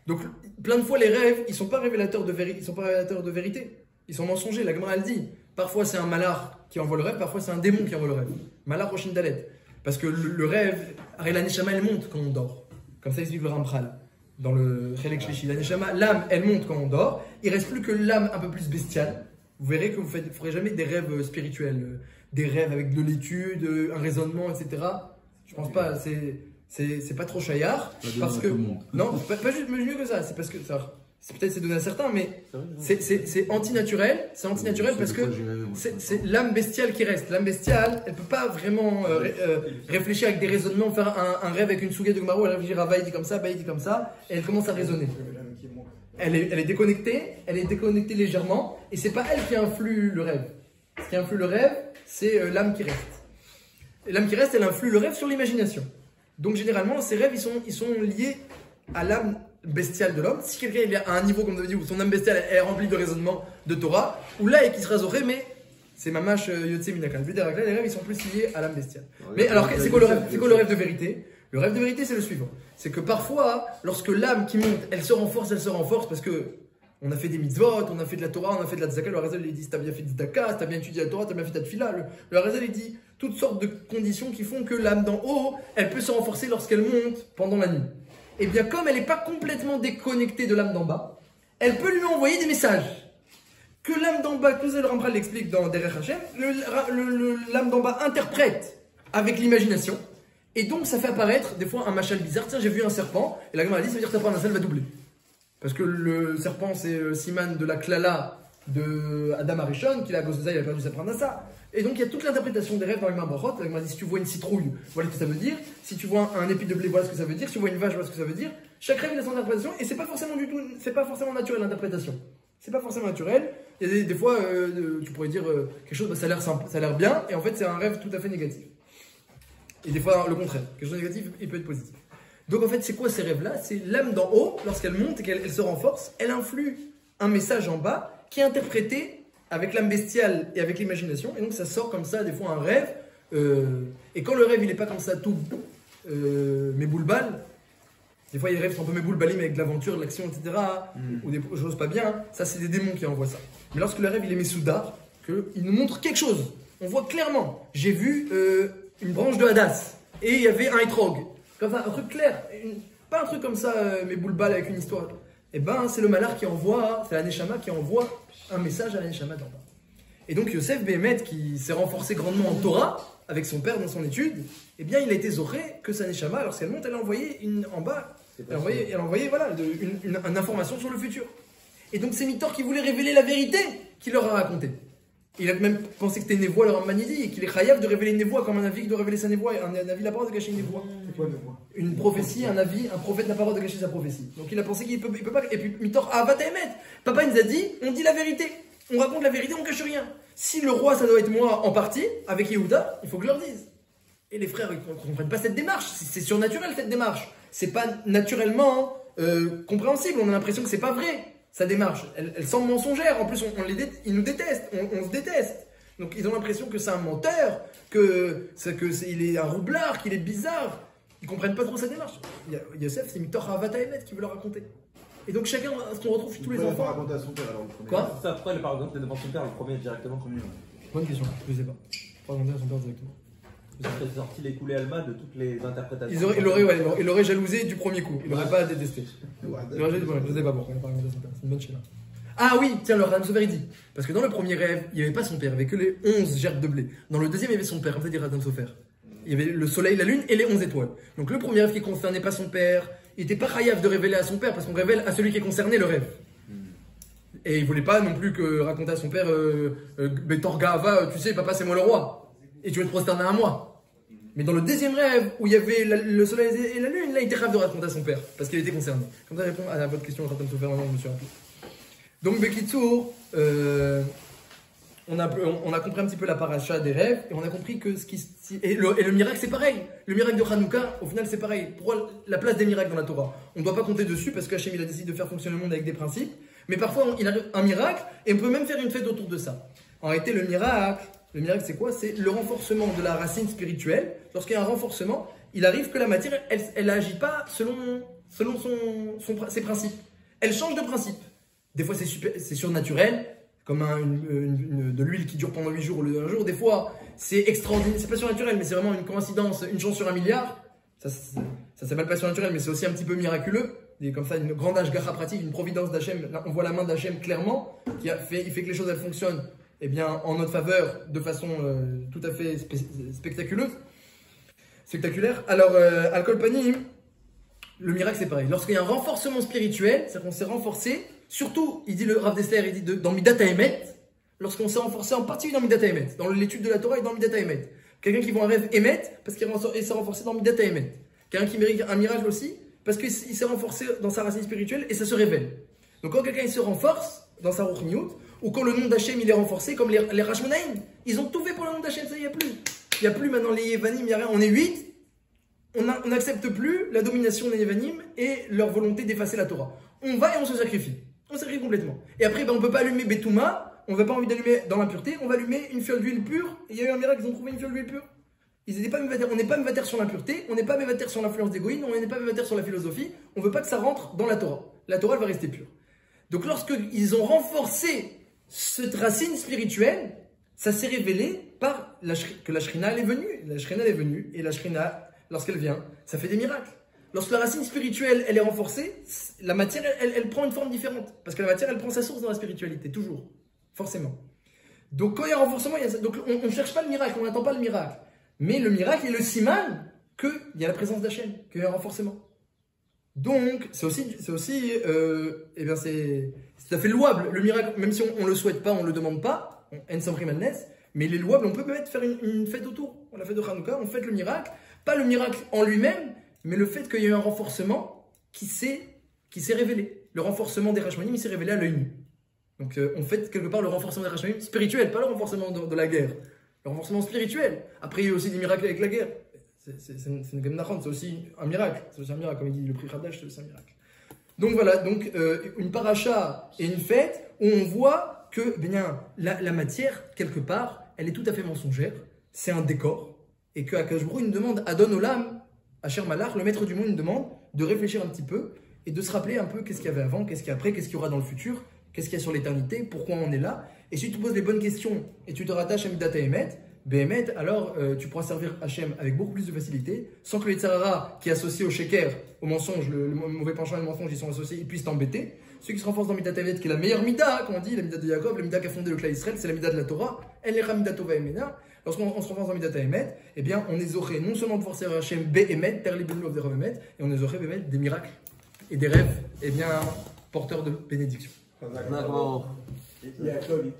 Speaker 1: Donc, plein de fois les rêves, ils sont pas révélateurs de vérité, ils sont mensongers. La Gemara elle dit, parfois c'est un malar qui envoie le rêve, parfois c'est un démon qui envoie le rêve. Malar Roshin Dalet. Parce que le rêve, la Neshama elle monte quand on dort. Comme ça explique le Ramchal. Dans le Chelek Shlishi, la Neshama, l'âme elle monte quand on dort. Il reste plus que l'âme un peu plus bestiale. Vous verrez que vous ne ferez jamais des rêves spirituels, des rêves avec de l'étude, un raisonnement, etc. Je pense pas, c'est pas trop chaillard. Parce que, non, pas juste mieux que ça. C'est parce que c'est donné à certains, mais c'est antinaturel. C'est antinaturel parce que c'est l'âme bestiale qui reste. L'âme bestiale, elle peut pas vraiment réfléchir avec des raisonnements, faire un rêve avec une souga de Gmaro, elle réfléchit à Baï dit comme ça, Baï dit comme ça, et elle commence à raisonner. Elle est déconnectée légèrement, et c'est pas elle qui influe le rêve. Ce qui influe le rêve, c'est l'âme qui reste. Et l'âme qui reste, elle influe le rêve sur l'imagination. Donc généralement, ces rêves, ils sont liés à l'âme bestiale de l'homme. Si quelqu'un il est à un niveau, comme vous avez dit, où son âme bestiale est remplie de raisonnement de Torah, ou là, et qui sera zoré, mais c'est mamash yotse minakal. Les rêves, ils sont plus liés à l'âme bestiale. Mais alors, c'est quoi le rêve? C'est quoi le rêve de vérité? Le rêve de vérité, c'est le suivant. C'est que parfois, lorsque l'âme qui monte, elle se renforce parce que on a fait des mitzvot, on a fait de la Torah, on a fait de la tzedaka. Le Harazal, il dit, si t'as bien fait de tzedaka, si t'as bien étudié la Torah, t'as bien fait ta tefila. Le Harazal, il dit toutes sortes de conditions qui font que l'âme d'en haut, elle peut se renforcer lorsqu'elle monte pendant la nuit. Et bien, comme elle n'est pas complètement déconnectée de l'âme d'en bas, elle peut lui envoyer des messages. que l'âme d'en bas, que le Rambral l'explique dans Derech Hashem, l'âme d'en bas interprète avec l'imagination, et donc ça fait apparaître des fois un machal bizarre. Tiens, j'ai vu un serpent, et la Gemara a dit, ça veut dire que ta part d'un sel va doubler. Parce que le serpent, c'est Siman de la Klala de Adam Arishon, qu'il a à cause de ça, il a perdu sa parnassa. Et donc il y a toute l'interprétation des rêves dans la Gemara Brachot. La Gemara dit, si tu vois une citrouille, voilà ce que ça veut dire. Si tu vois un épi de blé, voilà ce que ça veut dire. Si tu vois une vache, voilà ce que ça veut dire. Chaque rêve il a son interprétation, et c'est pas forcément du tout, c'est pas forcément naturel l'interprétation. C'est pas forcément naturel. Il y a des fois, tu pourrais dire quelque chose, bah, ça a l'air simple, ça a l'air bien, et en fait c'est un rêve tout à fait négatif. Et des fois le contraire, quelque chose de négatif, il peut être positif. Donc en fait, c'est quoi ces rêves-là? C'est l'âme d'en haut, lorsqu'elle monte et qu'elle se renforce, elle influe un message en bas qui est interprété avec l'âme bestiale et avec l'imagination, et donc ça sort comme ça, des fois un rêve, et quand le rêve il n'est pas comme ça tout mes boules-balles, des fois il y a des rêves qui sont un peu mes boules-balles avec de l'aventure, de l'action, etc., ou des choses pas bien, ça c'est des démons qui envoient ça. Mais lorsque le rêve il est messoudar, qu'il nous montre quelque chose, on voit clairement, j'ai vu une branche de Hadas, et il y avait un étrog. Comme ça, un truc clair, pas un truc comme ça, mes boules-balles avec une histoire. Et ben, c'est le malheur qui envoie, c'est la Neshama qui envoie un message à la Neshama d'en bas. Et donc, Yosef Béhémet, qui s'est renforcé grandement en Torah, avec son père dans son étude, eh bien, il a été zoré que sa Neshama, lorsqu'elle monte, elle a envoyé en bas, elle a envoyé voilà, une information sur le futur. Et donc, c'est Mitor qui voulait révéler la vérité qu'il leur a racontée. Il a même pensé que c'était une névoie, leur Manidi, et qu'il est chayav de révéler une névoie comme un avis de révéler sa névoie, un avis n'a pas le droit de cacher une névoie.
Speaker 5: C'est quoi, névoie?
Speaker 1: Une prophétie, un avis, un prophète n'a pas le droit de cacher sa prophétie. Donc il a pensé qu'il peut pas. Et puis Mitor, Avat Emet. Papa il nous a dit, on dit la vérité. On raconte la vérité, on cache rien. Si le roi, ça doit être moi en partie, avec Yehuda, il faut que je leur dise. Et les frères, ils ne comprennent pas cette démarche. C'est surnaturel cette démarche. C'est pas naturellement compréhensible. On a l'impression que c'est pas vrai. Sa démarche, elle semble mensongère. En plus, ils nous détestent, on se déteste. Donc, ils ont l'impression que c'est un menteur, il est un roublard, qu'il est bizarre. Ils comprennent pas trop sa démarche. Yosef, c'est Mitor Havata Emet qui veut leur raconter. Et donc, chacun, ce qu'on retrouve chez tous les enfants.
Speaker 5: Raconter à son père, alors, le premier.
Speaker 1: Quoi?
Speaker 4: Ça, pourquoi par exemple devant son père, le premier directement?
Speaker 1: Bonne question, je sais pas. Pas raconter à son père directement.
Speaker 4: Parce que c'est sorti les coulées Alma de toutes les interprétations.
Speaker 1: Il aurait jalousé du premier coup. Il n'aurait pas détesté. Je ne sais pas pourquoi. C'est une bonne chaîne. Ah oui, tiens, le Radam Sofer il dit. Parce que dans le premier rêve, il n'y avait pas son père, il n'y avait que les 11 gerbes de blé. Dans le deuxième, il y avait son père, comme ça dit Radam Sofer. Il y avait le soleil, la lune et les 11 étoiles. Donc le premier rêve qui concernait pas son père, il n'était pas chayav de révéler à son père, parce qu'on révèle à celui qui est concerné le rêve. Et il voulait pas non plus que raconter à son père Betor Gahava, tu sais, papa, c'est moi le roi. Et tu veux te prosterner à moi. Mais dans le deuxième rêve, où il y avait le soleil et la lune, là, il était rêve de raconter à son père, parce qu'il était concerné. Comme ça, répond à votre question, Radam Sofer, je me suis rappelé. Donc, Bekitsour, on a compris un petit peu la paracha des rêves, et on a compris que et le miracle, c'est pareil. Le miracle de Hanouka, au final, c'est pareil. Pourquoi la place des miracles dans la Torah? On ne doit pas compter dessus, parce qu'Hachem, il a décidé de faire fonctionner le monde avec des principes. Mais parfois, il arrive un miracle, et on peut même faire une fête autour de ça. En réalité, le miracle, c'est quoi? C'est le renforcement de la racine spirituelle. Lorsqu'il y a un renforcement, il arrive que la matière, elle n'agit pas selon ses principes. Elle change de principe. Des fois, c'est surnaturel, comme de l'huile qui dure pendant 8 jours au lieu d'un jour. Des fois, c'est extraordinaire. C'est pas surnaturel, mais c'est vraiment une coïncidence, une chance sur 1 milliard. Ça s'appelle pas surnaturel, mais c'est aussi un petit peu miraculeux. Et comme ça, une grande ashgacha pratique, une providence d'Hachem. Là, on voit la main d'Hachem clairement, il fait que les choses elles fonctionnent en notre faveur de façon tout à fait spectaculaire. Alors, Al-Kol Panim, le miracle c'est pareil. Lorsqu'il y a un renforcement spirituel, c'est-à-dire qu'on s'est renforcé, surtout, il dit le Rav Dessler, il dit dans Midat HaEmet, lorsqu'on s'est renforcé en particulier dans Midat HaEmet, dans l'étude de la Torah et dans Midat HaEmet. Quelqu'un qui voit un rêve émet parce qu'il s'est renforcé dans Midat HaEmet. Quelqu'un qui mérite un miracle aussi parce qu'il s'est renforcé dans sa racine spirituelle et ça se révèle. Donc quand quelqu'un il se renforce dans sa Ruchniut, ou quand le nom d'Hachem il est renforcé, comme les Rashmonaïm, ils ont tout fait pour le nom d'Hachem, ça y a plus. Il n'y a plus maintenant les Yevanim, il n'y a rien, on est 8. On n'accepte plus la domination des Yevanim et leur volonté d'effacer la Torah. On va et on se sacrifie. On se sacrifie complètement. Et après, on ne peut pas allumer Betouma, on n'a pas envie d'allumer dans l'impureté, on va allumer une fiole d'huile pure. Et il y a eu un miracle, ils ont trouvé une fiole d'huile pure. Ils n'étaient pas mévataires. On n'est pas mévataires sur l'impureté, on n'est pas mévataires sur l'influence d'égoïne, on n'est pas mévataires sur la philosophie. On ne veut pas que ça rentre dans la Torah. La Torah, elle va rester pure. Donc lorsqu'ils ont renforcé cette racine spirituelle, ça s'est révélé par que la Shrina elle est venue. La Shrina elle est venue, et la Shrina, lorsqu'elle vient, ça fait des miracles. Lorsque la racine spirituelle elle est renforcée, la matière elle prend une forme différente. Parce que la matière elle prend sa source dans la spiritualité, toujours. Forcément. Donc quand il y a un renforcement, il y a ça. Donc on ne cherche pas le miracle, on n'attend pas le miracle. Mais le miracle est le siman qu'il y a la présence d'Hachem, qu'il y a un renforcement. Donc c'est tout à fait louable. Le miracle, même si on ne le souhaite pas, on ne le demande pas, en sombri madness, mais il est louable, on peut peut-être faire une fête autour. On la fête de Hanouka, on fête le miracle, pas le miracle en lui-même, mais le fait qu'il y ait eu un renforcement qui s'est révélé. Le renforcement des Rachmanim, il s'est révélé à l'œil nu. Donc on fait quelque part le renforcement des Rachmanim spirituel, pas le renforcement de la guerre. Le renforcement spirituel. Après, il y a aussi des miracles avec la guerre. C'est une Gemnachon, c'est aussi un miracle. C'est aussi un miracle, comme il dit le prix Khadash, c'est aussi un miracle. Donc voilà, une paracha et une fête où on voit que la matière, quelque part, elle est tout à fait mensongère. C'est un décor. Et que Akadosh Baruch Hu nous demande, Adon Olam, Asher Malach, le maître du monde, nous demande de réfléchir un petit peu et de se rappeler un peu qu'est-ce qu'il y avait avant, qu'est-ce qu'il y a après, qu'est-ce qu'il y aura dans le futur, qu'est-ce qu'il y a sur l'éternité, pourquoi on est là. Et si tu poses les bonnes questions et tu te rattaches à Midat Emet, Behemet, alors tu pourras servir Hachem avec beaucoup plus de facilité, sans que les Tzarara qui est associé au Sheker, au mensonge, le mauvais penchant et le mensonge, ils sont associés, ils puissent t'embêter. Ceux qui se renforcent dans Midat Emet, qui est la meilleure Mida, comme on dit, la Mida de Jacob, la Mida qui a fondé le clan Israël, c'est la Mida de la Torah, elle est Mida Tova Emena. Lorsqu'on se renforce dans Midat Emet, eh bien on est zoré non seulement de forcer Hachem Behemet, per les Benlov de Revemet, et on est zoré Behemet des miracles et des rêves, eh bien porteurs de bénédiction.
Speaker 5: Jacob.